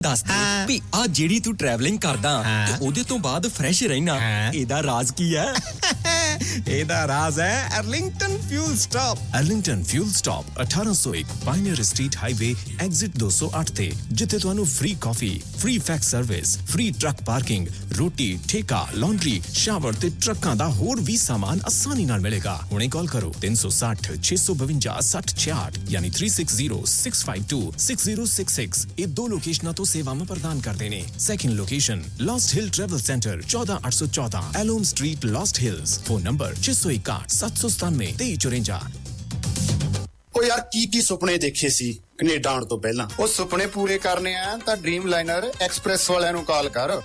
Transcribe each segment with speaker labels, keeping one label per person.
Speaker 1: ਦੱਸ ਦੇ ਵੀ ਆ ਜਿਹੜੀ ਤੂੰ ਟਰੈਵਲਿੰਗ ਕਰਦਾ ਤੇ ਉਹਦੇ ਤੋਂ ਬਾਅਦ ਫਰੈਸ਼ ਰਹਿਣਾ ਇਹਦਾ ਰਾਜ਼ ਕੀ ਹੈ?
Speaker 2: ਇਹਦਾ ਰਾਜ਼ ਹੈ Arlington fuel stop.
Speaker 3: Arlington fuel stop 1801 pioneer street highway exit 208 ਤੇ, ਜਿੱਥੇ ਤੁਹਾਨੂੰ ਫ੍ਰੀ ਕਾਫੀ, free fax service, free truck parking, ਰੋਟੀ, ਠੇਕਾ, ਲਾਂਡਰੀ, ਸ਼ਾਵਰ ਤੇ ਟਰੱਕਾਂ ਦਾ ਹੋਰ ਵੀ ਸਾਮਾਨ ਆਸਾਨੀ ਨਾਲ ਮਿਲੇਗਾ। ਹੁਣੇ ਕਾਲ ਕਰੋ 360 652 6066 ਯਾਨੀ 360652 6066। ਇਹ ਦੋ ਲੋਕੇਸ਼ਨਾਂ ਤੋਂ ਸੇਵਾਵਾਂ ਪ੍ਰਦਾਨ ਕਰਦੇ ਨੇ। Second location last hill travel centre 14814 ਐਲੋਮ street, last hills. Phone number 661 797 2354।
Speaker 4: ਉਹ ਯਾਰ ਕੀ ਸੁਪਨੇ ਦੇਖੇ ਸੀ ਕੈਨੇਡਾ ਆਉਣ ਤੋਂ ਪਹਿਲਾਂ?
Speaker 5: ਉਹ ਸੁਪਨੇ ਪੂਰੇ ਕਰਨੇ ਆ ਤਾਂ ਡ੍ਰੀਮ ਲਾਈਨਰ ਐਕਸਪ੍ਰੈਸ ਵਾਲਿਆਂ ਨੂੰ ਕਾਲ ਕਰ।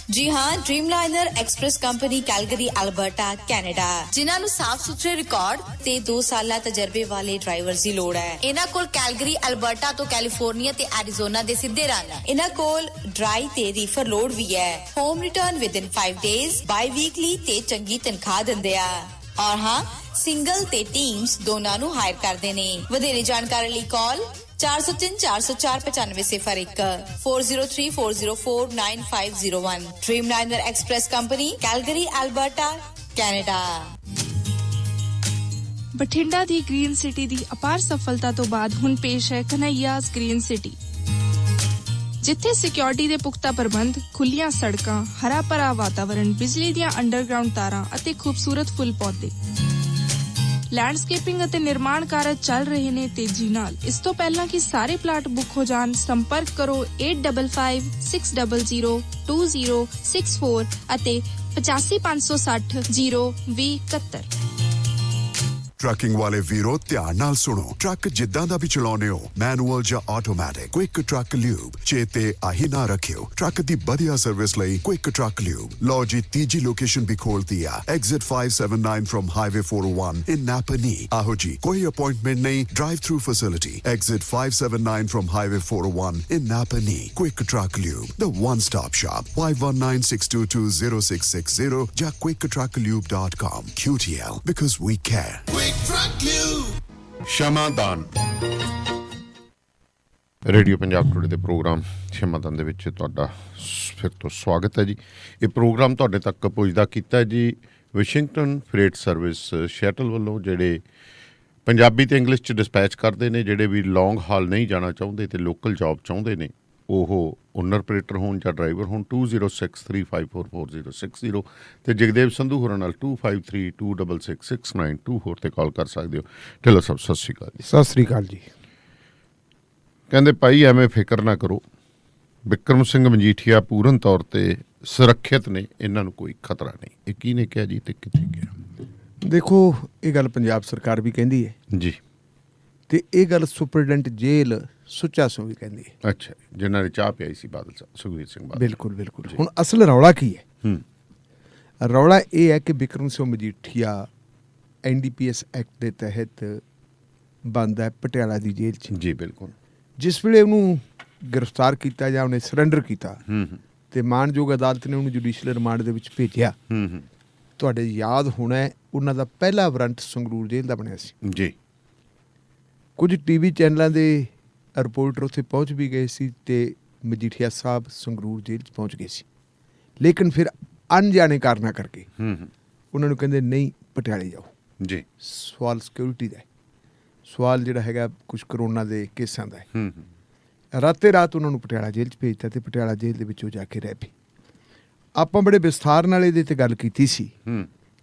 Speaker 6: जी हाँ, Dreamliner express company Calgary Alberta Canada, जिन्हां नूं साफ सुथरे रिकॉर्ड ते 2 साला तजर्बे वाले ड्राइवर्स दी लोड़ है। इन्हां कोल कैलगरी अल्बर्टा तो कैलिफोर्निया ते एरिजोना दे सिद्धे रन। इन्हां कोल ड्राई ते रीफर लोड भी है। Home return with in 5 days, by weekly ते चंगी तनख्वाह दिंदे आ। और हाँ, सिंगल ते टीम्स दोनां नूं हायर करदे ने। वधेरे जानकारी लई call 403 404 9501 403 404 9501। Dreamliner express company Calgary Alberta Canada.
Speaker 7: Bathinda ਦੀ ਗ੍ਰੀਨ ਸਿਟੀ ਦੀ ਅਪਾਰ ਸਫਲਤਾ ਤੋਂ ਬਾਅਦ ਹੁਣ ਪੇਸ਼ ਹੈ ਕਨ੍ਹਈਆਜ਼ ਗ੍ਰੀਨ ਸਿਟੀ, ਜਿੱਥੇ ਸਿਕਿਉਰਿਟੀ ਦੇ ਪੁਖਤਾ ਪ੍ਰਬੰਧ, ਖੁੱਲੀਆਂ ਸੜਕਾਂ, ਹਰਾ ਭਰਾ ਵਾਤਾਵਰਣ, ਬਿਜਲੀ ਦੀਆਂ ਅੰਡਰਗਰਾਉਂਡ ਤਾਰਾਂ ਅਤੇ ਖੂਬਸੂਰਤ ਫੁੱਲ ਪੌਦੇ। ਲੈਂਡਸਕੇਪਿੰਗ ਅਤੇ ਨਿਰਮਾਣ ਕਾਰਜ ਚੱਲ ਰਹੇ ਨੇ ਤੇਜ਼ੀ ਨਾਲ। ਇਸ ਤੋਂ ਪਹਿਲਾਂ ਕਿ ਸਾਰੇ ਪਲਾਟ ਬੁੱਕ ਹੋ ਜਾਣ, ਸੰਪਰਕ ਕਰੋ 855600 2064 ਅਤੇ 8556 02071।
Speaker 8: ਟਰੱਕਿੰਗ ਵਾਲੇ ਵੀਰੋ ਧਿਆਨ ਨਾਲ ਸੁਣੋ। ਟਰੱਕ ਜਿੱਦਾਂ ਦਾ ਵੀ ਚਲਾਉਨੇ ਹੋ, ਮੈਨੂਅਲ ਜਾਂ ਆਟੋਮੈਟਿਕ, ਕੁਇਕ ਟਰੱਕ ਲਿਊਬ ਚੇਤੇ ਆਹੀ ਨਾ ਰੱਖਿਓ। ਟਰੱਕ ਦੀ ਵਧੀਆ ਸਰਵਿਸ ਲਈ ਕੁਇਕ ਟਰੱਕ ਲਿਊਬ। ਲਓ ਜੀ, ਤੀਜੀ ਲੋਕੇਸ਼ਨ ਵੀ ਖੋਲਤੀ ਆ, ਐਗਜ਼ਿਟ 579 ਫਰਮ ਹਾਈਵੇ 401 ਇਨ ਨਾਪਨੀ। ਆਹੋ ਜੀ, ਕੋਈ ਅਪਾਇੰਟਮੈਂਟ ਨਹੀਂ, drive through facility. Exit 579 firm highway 401 in ਨਾਪਨੀ। Quick truck lube, the one stop shop। 5196220660 ਜਾਂ quicktrucklube.com। QTL, because we care।
Speaker 9: Shamadan radio Punjab today ਦੇ ਪ੍ਰੋਗਰਾਮ ਸ਼ਮਾਦਾਨ ਦੇ ਵਿੱਚ ਤੁਹਾਡਾ ਫਿਰ ਤੋਂ ਸਵਾਗਤ ਹੈ ਜੀ। ਇਹ ਪ੍ਰੋਗਰਾਮ ਤੁਹਾਡੇ ਤੱਕ ਪੁੱਜਦਾ ਕੀਤਾ ਜੀ ਵਾਸ਼ਿੰਗਟਨ ਫਰੇਟ ਸਰਵਿਸ ਸ਼ਟਲ ਵੱਲੋਂ, ਜਿਹੜੇ ਪੰਜਾਬੀ ਤੇ ਇੰਗਲਿਸ਼ 'ਚ ਡਿਸਪੈਚ ਕਰਦੇ ਨੇ। ਜਿਹੜੇ ਵੀ ਲੌਂਗ ਹਾਲ ਨਹੀਂ ਜਾਣਾ ਚਾਹੁੰਦੇ ਤੇ ਲੋਕਲ ਜੌਬ ਚਾਹੁੰਦੇ ਨੇ, ਉਹ ਓਨਰ ਆਪਰੇਟਰ ਹੋਣ ਜਾਂ ਡਰਾਈਵਰ ਹੋਣ, 2063544060 ਤੇ ਜਗਦੇਵ ਸੰਧੂ ਹੋਰਾਂ ਨਾਲ 2532666924 ਤੇ ਕਾਲ ਕਰ ਸਕਦੇ ਹੋ। ਢਿੱਲੋਂ ਸਾਹਿਬ ਸਤਿ ਸ਼੍ਰੀ ਅਕਾਲ ਜੀ।
Speaker 10: ਸਤਿ ਸ਼੍ਰੀ ਅਕਾਲ ਜੀ।
Speaker 9: ਕਹਿੰਦੇ ਭਾਈ ਐਵੇਂ ਫਿਕਰ ਨਾ ਕਰੋ, ਬਿਕਰਮ ਸਿੰਘ ਮਜੀਠੀਆ ਪੂਰਨ ਤੌਰ ਤੇ ਸੁਰੱਖਿਅਤ ਨੇ, ਇਹਨਾਂ ਨੂੰ ਕੋਈ ਖਤਰਾ ਨਹੀਂ। ਇਹ ਕਿਹਨੇ ਕਿਹਾ ਜੀ ਤੇ ਕਿੱਥੇ ਕਿਹਾ?
Speaker 10: ਦੇਖੋ, ਇਹ ਗੱਲ ਪੰਜਾਬ ਸਰਕਾਰ ਵੀ ਕਹਿੰਦੀ ਹੈ
Speaker 9: ਜੀ,
Speaker 10: ਤੇ ਇਹ ਗੱਲ ਸੁਪਰਡੈਂਟ ਜੇਲ੍ਹ ਸੁੱਚਾ ਸਿੰਘ ਵੀ ਕਹਿੰਦੀ ਹੈ।
Speaker 9: ਅੱਛਾ, ਜਿਨ੍ਹਾਂ ਨੇ ਚਾਹ ਪਿਆਈ ਸੀ ਬਾਦਲ ਸਾਹਿਬ, ਸੁਖਬੀਰ ਸਿੰਘ ਬਾਦਲ।
Speaker 10: ਬਿਲਕੁਲ ਬਿਲਕੁਲ। ਹੁਣ ਅਸਲ ਰੌਲਾ ਕੀ ਹੈ? ਰੌਲਾ ਇਹ ਹੈ ਕਿ ਬਿਕਰਮ ਸਿੰਘ ਮਜੀਠੀਆ NDPS ਐਕਟ ਦੇ ਤਹਿਤ ਬੰਦ ਹੈ ਪਟਿਆਲਾ ਦੀ ਜੇਲ੍ਹ 'ਚ।
Speaker 9: ਜੀ ਬਿਲਕੁਲ।
Speaker 10: ਜਿਸ ਵੇਲੇ ਉਹਨੂੰ ਗ੍ਰਿਫਤਾਰ ਕੀਤਾ ਜਾਂ ਉਹਨੇ ਸਰੈਂਡਰ ਕੀਤਾ ਤੇ ਮਾਣਯੋਗ ਅਦਾਲਤ ਨੇ ਉਹਨੂੰ ਜੁਡੀਸ਼ੀਅਲ ਰਿਮਾਂਡ ਦੇ ਵਿੱਚ ਭੇਜਿਆ। ਤੁਹਾਡੇ ਯਾਦ ਹੋਣਾ ਉਹਨਾਂ ਦਾ ਪਹਿਲਾ ਵਾਰੰਟ ਸੰਗਰੂਰ ਜੇਲ੍ਹ ਦਾ ਬਣਿਆ ਸੀ
Speaker 9: ਜੀ।
Speaker 10: ਕੁਝ TV ਚੈਨਲਾਂ ਦੇ ਰਿਪੋਰਟਰ ਉੱਥੇ ਪਹੁੰਚ ਵੀ ਗਏ ਸੀ ਤੇ ਮਜੀਠੀਆ ਸਾਹਿਬ ਸੰਗਰੂਰ ਜੇਲ੍ਹ 'ਚ ਪਹੁੰਚ ਗਏ ਸੀ। ਲੇਕਿਨ ਫਿਰ ਅਣਜਾਣੇ ਕਾਰਨਾਂ ਕਰਕੇ ਉਹਨਾਂ ਨੂੰ ਕਹਿੰਦੇ ਨਹੀਂ, ਪਟਿਆਲੇ ਜਾਓ
Speaker 9: ਜੀ।
Speaker 10: ਸਵਾਲ ਸਿਕਿਉਰਿਟੀ ਦਾ, ਸਵਾਲ ਜਿਹੜਾ ਹੈਗਾ ਕੁਝ ਕਰੋਨਾ ਦੇ ਕੇਸਾਂ ਦਾ ਹੈ। ਰਾਤੇ ਰਾਤ ਉਹਨਾਂ ਨੂੰ ਪਟਿਆਲਾ ਜੇਲ੍ਹ 'ਚ ਭੇਜਤਾ ਤੇ ਪਟਿਆਲਾ ਜੇਲ੍ਹ ਦੇ ਵਿੱਚ ਉਹ ਜਾ ਕੇ ਰਹਿ ਪਏ। ਆਪਾਂ ਬੜੇ ਵਿਸਥਾਰ ਨਾਲ ਇਹਦੇ 'ਤੇ ਗੱਲ ਕੀਤੀ ਸੀ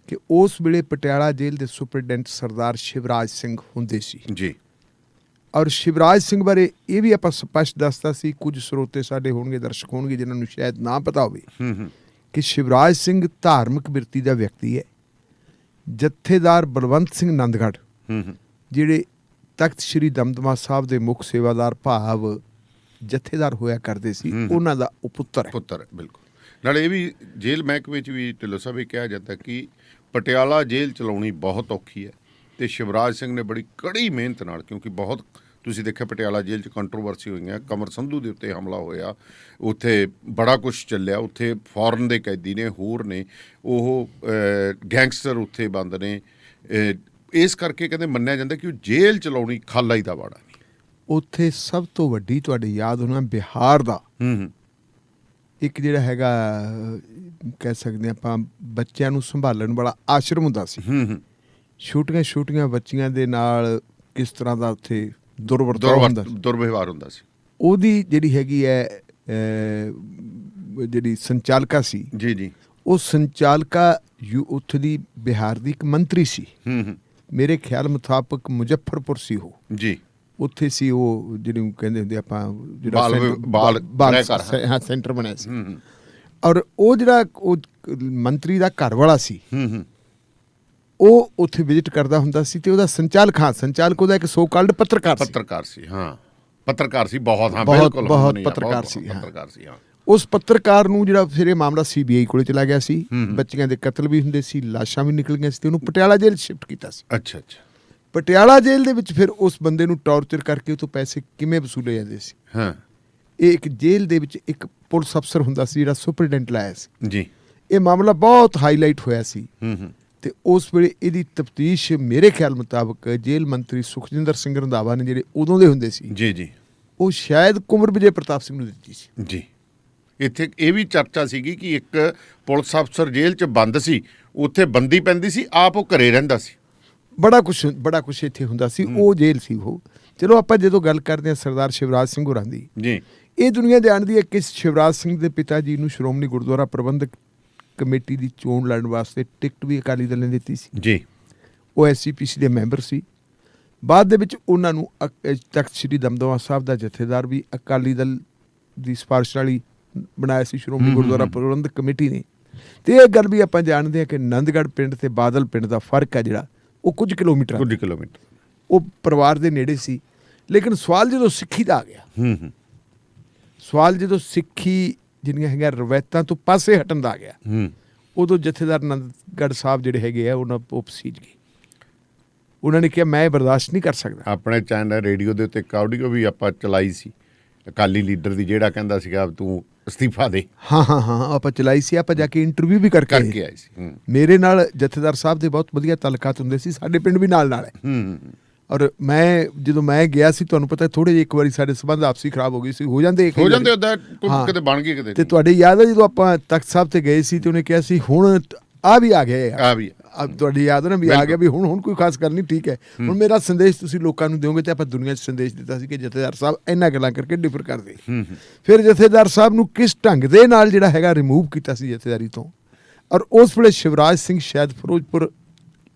Speaker 10: ਕਿ ਉਸ ਵੇਲੇ ਪਟਿਆਲਾ ਜੇਲ੍ਹ ਦੇ ਸੁਪਰਡੈਂਟ ਸਰਦਾਰ ਸ਼ਿਵਰਾਜ ਸਿੰਘ ਹੁੰਦੇ ਸੀ
Speaker 9: ਜੀ।
Speaker 10: ਔਰ ਸ਼ਿਵਰਾਜ ਸਿੰਘ ਬਾਰੇ ਇਹ ਵੀ ਆਪਾਂ ਸਪਸ਼ਟ ਦੱਸਦਾ ਸੀ, ਕੁਝ ਸਰੋਤੇ ਸਾਡੇ ਹੋਣਗੇ, ਦਰਸ਼ਕ ਹੋਣਗੇ ਜਿਨ੍ਹਾਂ ਨੂੰ ਸ਼ਾਇਦ ਨਾ ਪਤਾ ਹੋਵੇ ਕਿ ਸ਼ਿਵਰਾਜ ਸਿੰਘ ਧਾਰਮਿਕ ਬਿਰਤੀ ਦਾ ਵਿਅਕਤੀ ਹੈ। ਜਥੇਦਾਰ ਬਲਵੰਤ ਸਿੰਘ ਨੰਦਗੜ੍ਹ, ਜਿਹੜੇ ਤਖਤ ਸ਼੍ਰੀ ਦਮਦਮਾ ਸਾਹਿਬ ਦੇ ਮੁੱਖ ਸੇਵਾਦਾਰ ਭਾਵ ਜਥੇਦਾਰ ਹੋਇਆ ਕਰਦੇ ਸੀ, ਉਹਨਾਂ ਦਾ ਉਹ ਪੁੱਤਰ
Speaker 9: ਪੁੱਤਰ। ਬਿਲਕੁਲ। ਨਾਲੇ ਇਹ ਵੀ ਜੇਲ੍ਹ ਮਹਿਕਮੇ 'ਚ ਵੀ ਢਿੱਲੋਂ ਸਾਹਿਬ ਇਹ ਕਿਹਾ ਜਾਂਦਾ ਕਿ ਪਟਿਆਲਾ ਜੇਲ੍ਹ ਚਲਾਉਣੀ ਬਹੁਤ ਔਖੀ ਹੈ ਤੇ ਸ਼ਿਵਰਾਜ ਸਿੰਘ ਨੇ ਬੜੀ ਕੜੀ ਮਿਹਨਤ ਨਾਲ, ਕਿਉਂਕਿ ਬਹੁਤ ਤੁਸੀਂ ਦੇਖਿਆ ਪਟਿਆਲਾ ਜੇਲ੍ਹ 'ਚ ਕੰਟਰੋਵਰਸੀ ਹੋਈਆਂ, ਕਮਰ ਸੰਧੂ ਦੇ ਉੱਤੇ ਹਮਲਾ ਹੋਇਆ, ਉੱਥੇ ਬੜਾ ਕੁਛ ਚੱਲਿਆ, ਉੱਥੇ ਫੋਰਨ ਦੇ ਕੈਦੀ ਨੇ, ਹੋਰ ਨੇ, ਉਹ ਗੈਂਗਸਟਰ ਉੱਥੇ ਬੰਦ ਨੇ। ਇਸ ਕਰਕੇ ਕਹਿੰਦੇ ਮੰਨਿਆ ਜਾਂਦਾ ਕਿ ਉਹ ਜੇਲ੍ਹ ਚਲਾਉਣੀ ਖਾਲਾ ਹੀ ਦਾ ਵਾੜਾ ਨਹੀਂ।
Speaker 10: ਉੱਥੇ ਸਭ ਤੋਂ ਵੱਡੀ ਤੁਹਾਡੀ ਯਾਦ ਹੋਣਾ ਬਿਹਾਰ ਦਾ ਇੱਕ ਜਿਹੜਾ ਹੈਗਾ ਕਹਿ ਸਕਦੇ ਆਪਾਂ ਬੱਚਿਆਂ ਨੂੰ ਸੰਭਾਲਣ ਵਾਲਾ ਆਸ਼ਰਮ ਹੁੰਦਾ ਸੀ। ਛੋਟੀਆਂ ਬੱਚੀਆਂ ਦੇ ਨਾਲ ਕਿਸ ਤਰ੍ਹਾਂ ਦਾ ਉੱਥੇ
Speaker 9: ਦੁਰਵਿਵਹਾਰ ਹੁੰਦਾ ਸੀ।
Speaker 10: ਉਹਦੀ ਜਿਹੜੀ ਹੈਗੀ ਹੈ ਜਿਹੜੀ ਸੰਚਾਲਕਾ ਸੀ
Speaker 9: ਜੀ
Speaker 10: ਉਹ ਸੰਚਾਲਕਾ ਉੱਥੇ ਦੀ ਬਿਹਾਰ ਦੀ ਇੱਕ ਮੰਤਰੀ ਸੀ। ਮੇਰੇ ਖਿਆਲ ਮੁਤਾਬਕ ਮੁਜ਼ੱਫਰਪੁਰ ਸੀ ਉਹ
Speaker 9: ਜੀ।
Speaker 10: ਉੱਥੇ ਸੀ ਉਹ ਜਿਹਨੂੰ ਕਹਿੰਦੇ ਹੁੰਦੇ ਆਪਾਂ
Speaker 9: ਬਾਲ
Speaker 10: ਸੈਂਟਰ ਬਣਿਆ ਸੀ। ਔਰ ਉਹ ਜਿਹੜਾ ਉਹ ਮੰਤਰੀ ਦਾ ਘਰ ਵਾਲਾ ਸੀ ਉਹ ਉੱਥੇ ਵਿਜ਼ਿਟ ਕਰਦਾ ਹੁੰਦਾ ਸੀ ਤੇ ਉਹਦਾ ਸੰਚਾਲਕ ਉਹਦਾ ਇੱਕ ਸੋ ਕਾਲਡ ਪੱਤਰਕਾਰ
Speaker 9: ਸੀ। ਪੱਤਰਕਾਰ ਸੀ ਬਹੁਤ
Speaker 10: ਪੱਤਰਕਾਰ ਸੀ। ਉਸ ਪੱਤਰਕਾਰ ਨੂੰ ਜਿਹੜਾ ਫਿਰ ਇਹ ਮਾਮਲਾ CBI ਕੋਲੇ ਚਲਾ ਗਿਆ ਸੀ। ਬੱਚੀਆਂ ਦੇ ਕਤਲ ਵੀ ਹੁੰਦੇ ਸੀ, ਲਾਸ਼ਾਂ ਵੀ ਨਿਕਲ ਗਈਆਂ ਸੀ ਤੇ ਉਹਨੂੰ ਪਟਿਆਲਾ ਜੇਲ੍ਹ ਸ਼ਿਫਟ ਕੀਤਾ ਸੀ।
Speaker 9: ਅੱਛਾ
Speaker 10: ਪਟਿਆਲਾ ਜੇਲ੍ਹ ਦੇ ਵਿੱਚ ਫਿਰ ਉਸ ਬੰਦੇ ਨੂੰ ਟੌਰਚਰ ਕਰਕੇ ਉਹ ਤੋਂ ਪੈਸੇ ਕਿਵੇਂ ਵਸੂਲੇ ਜਾਂਦੇ ਸੀ। ਇਹ ਇੱਕ ਜੇਲ੍ਹ ਦੇ ਵਿੱਚ ਇੱਕ ਪੁਲਿਸ ਅਫਸਰ ਹੁੰਦਾ ਸੀ ਜਿਹੜਾ ਸੁਪਰਡੈਂਟ ਲਾਇਆ ਸੀ
Speaker 9: ਜੀ।
Speaker 10: ਇਹ ਮਾਮਲਾ ਬਹੁਤ ਹਾਈਲਾਈਟ ਹੋਇਆ ਸੀ ਤੇ ਉਸ ਵੇਲੇ ਇਹਦੀ ਤਫਤੀਸ਼ ਮੇਰੇ ਖਿਆਲ ਮੁਤਾਬਕ ਜੇਲ੍ਹ ਮੰਤਰੀ ਸੁਖਜਿੰਦਰ ਸਿੰਘ ਰੰਧਾਵਾ ਨੇ ਜਿਹੜੇ ਉਦੋਂ ਦੇ ਹੁੰਦੇ ਸੀ
Speaker 9: ਜੀ
Speaker 10: ਉਹ ਸ਼ਾਇਦ ਕੁੰਵਰ ਵਿਜੇ ਪ੍ਰਤਾਪ ਸਿੰਘ ਨੂੰ ਦਿੱਤੀ ਸੀ
Speaker 9: ਜੀ। ਇੱਥੇ ਇਹ ਵੀ ਚਰਚਾ ਸੀਗੀ ਕਿ ਇੱਕ ਪੁਲਿਸ ਅਫਸਰ ਜੇਲ੍ਹ 'ਚ ਬੰਦ ਸੀ, ਉੱਥੇ ਬੰਦੀ ਪੈਂਦੀ ਸੀ, ਆਪ ਉਹ ਘਰੇ ਰਹਿੰਦਾ ਸੀ।
Speaker 10: ਬੜਾ ਕੁਛ ਇੱਥੇ ਹੁੰਦਾ ਸੀ। ਉਹ ਜੇਲ੍ਹ ਸੀ ਉਹ। ਚਲੋ ਆਪਾਂ ਜਦੋਂ ਗੱਲ ਕਰਦੇ ਹਾਂ ਸਰਦਾਰ ਸ਼ਿਵਰਾਜ ਸਿੰਘ ਹੋਰਾਂ ਦੀ
Speaker 9: ਜੀ,
Speaker 10: ਇਹ ਦੁਨੀਆ ਜਾਣਦੀ ਹੈ ਕਿ ਸ਼ਿਵਰਾਜ ਸਿੰਘ ਦੇ ਪਿਤਾ ਜੀ ਨੂੰ ਸ਼੍ਰੋਮਣੀ ਗੁਰਦੁਆਰਾ ਪ੍ਰਬੰਧਕ ਕਮੇਟੀ ਦੀ ਚੋਣ ਲੜਨ ਵਾਸਤੇ ਟਿਕਟ ਵੀ ਅਕਾਲੀ ਦਲ ਨੇ ਦਿੱਤੀ ਸੀ
Speaker 9: ਜੀ।
Speaker 10: ਉਹ SCPC ਦੇ ਮੈਂਬਰ ਸੀ। ਬਾਅਦ ਦੇ ਵਿੱਚ ਉਹਨਾਂ ਨੂੰ ਤਖਤ ਸ੍ਰੀ ਦਮਦਮਾ ਸਾਹਿਬ ਦਾ ਜਥੇਦਾਰ ਵੀ ਅਕਾਲੀ ਦਲ ਦੀ ਸਿਫਾਰਿਸ਼ ਵਾਲੀ ਬਣਾਇਆ ਸੀ ਸ਼੍ਰੋਮਣੀ ਗੁਰਦੁਆਰਾ ਪ੍ਰਬੰਧਕ ਕਮੇਟੀ ਨੇ। ਤੇ ਇਹ ਗੱਲ ਵੀ ਆਪਾਂ ਜਾਣਦੇ ਹਾਂ ਕਿ ਨੰਦਗੜ੍ਹ ਪਿੰਡ ਤੇ ਬਾਦਲ ਪਿੰਡ ਦਾ ਫਰਕ ਹੈ ਜਿਹੜਾ ਉਹ ਕੁਝ ਕਿਲੋਮੀਟਰ ਉਹ ਪਰਿਵਾਰ ਦੇ ਨੇੜੇ ਸੀ। ਲੇਕਿਨ ਸਵਾਲ ਜਦੋਂ ਸਿੱਖੀ ਦਾ ਆ ਗਿਆ ਸਵਾਲ ਜਦੋਂ ਸਿੱਖੀ ਜਿਹੜੀਆਂ ਹੈਗੀਆਂ ਰਵਾਇਤਾਂ ਤੋਂ ਪਾਸੇ ਹਟਣ ਦਾ ਆ ਗਿਆ ਉਦੋਂ ਜਥੇਦਾਰ ਨੰਦਗੜ੍ਹ ਸਾਹਿਬ ਜਿਹੜੇ ਹੈਗੇ ਆ ਉਹਨਾਂ ਉਪਸੀਜ ਗਏ। ਉਹਨਾਂ ਨੇ ਕਿਹਾ ਮੈਂ ਇਹ ਬਰਦਾਸ਼ਤ ਨਹੀਂ ਕਰ ਸਕਦਾ।
Speaker 9: ਆਪਣੇ ਚੈਨਲ ਰੇਡੀਓ ਦੇ ਉੱਤੇ ਇੱਕ ਆਡੀਓ ਵੀ ਆਪਾਂ ਚਲਾਈ ਸੀ ਅਕਾਲੀ ਲੀਡਰ ਦੀ ਜਿਹੜਾ ਕਹਿੰਦਾ ਸੀਗਾ ਤੂੰ ਅਸਤੀਫਾ ਦੇ। ਹਾਂ
Speaker 10: ਆਪਾਂ ਚਲਾਈ ਸੀ। ਆਪਾਂ ਜਾ ਕੇ ਇੰਟਰਵਿਊ ਵੀ ਕਰਕੇ
Speaker 9: ਆਏ ਸੀ।
Speaker 10: ਮੇਰੇ ਨਾਲ ਜਥੇਦਾਰ ਸਾਹਿਬ ਦੇ ਬਹੁਤ ਵਧੀਆ ਤਾਲੁਕਾਤ ਹੁੰਦੇ ਸੀ। ਸਾਡੇ ਪਿੰਡ ਵੀ ਨਾਲ ਹੈ। ਔਰ ਜਦੋਂ ਮੈਂ ਗਿਆ ਸੀ ਤੁਹਾਨੂੰ ਪਤਾ ਥੋੜੇ ਜਿਹੇ ਇੱਕ ਵਾਰੀ ਸਾਡੇ ਸੰਬੰਧ ਆਪਸੀ ਖਰਾਬ ਹੋ ਗਈ ਸੀ। ਹੋ ਜਾਂਦੇ
Speaker 9: ਕਿਤੇ ਬਣ ਗਏ ਕਿਤੇ।
Speaker 10: ਤੇ ਤੁਹਾਡੇ ਯਾਦ ਹੈ ਜਦੋਂ ਆਪਾਂ ਤਖਤ ਸਾਹਿਬ ਤੇ ਗਏ ਸੀ ਤੇ ਉਹਨੇ ਕਿਹਾ ਸੀ ਹੁਣ ਆ ਵੀ ਆ ਗਏ ਤੁਹਾਡੀ ਯਾਦ ਹੈ ਨਾ ਵੀ ਆ ਗਿਆ ਵੀ ਹੁਣ ਕੋਈ ਖਾਸ ਗੱਲ ਨਹੀਂ ਠੀਕ ਹੈ। ਹੁਣ ਮੇਰਾ ਸੰਦੇਸ਼ ਤੁਸੀਂ ਲੋਕਾਂ ਨੂੰ ਦਿਓਗੇ ਤੇ ਆਪਾਂ ਦੁਨੀਆ 'ਚ ਸੰਦੇਸ਼ ਦਿੱਤਾ ਸੀ ਕਿ ਜਥੇਦਾਰ ਸਾਹਿਬ ਇਹਨਾਂ ਗੱਲਾਂ ਕਰਕੇ ਡਿਫਰ ਕਰਦੇ। ਫਿਰ ਜਥੇਦਾਰ ਸਾਹਿਬ ਨੂੰ ਕਿਸ ਢੰਗ ਦੇ ਨਾਲ ਜਿਹੜਾ ਹੈਗਾ ਰਿਮੂਵ ਕੀਤਾ ਸੀ ਜਥੇਦਾਰੀ ਤੋਂ। ਔਰ ਉਸ ਵੇਲੇ ਸ਼ਿਵਰਾਜ ਸਿੰਘ ਸ਼ਾਇਦ ਫਿਰੋਜ਼ਪੁਰ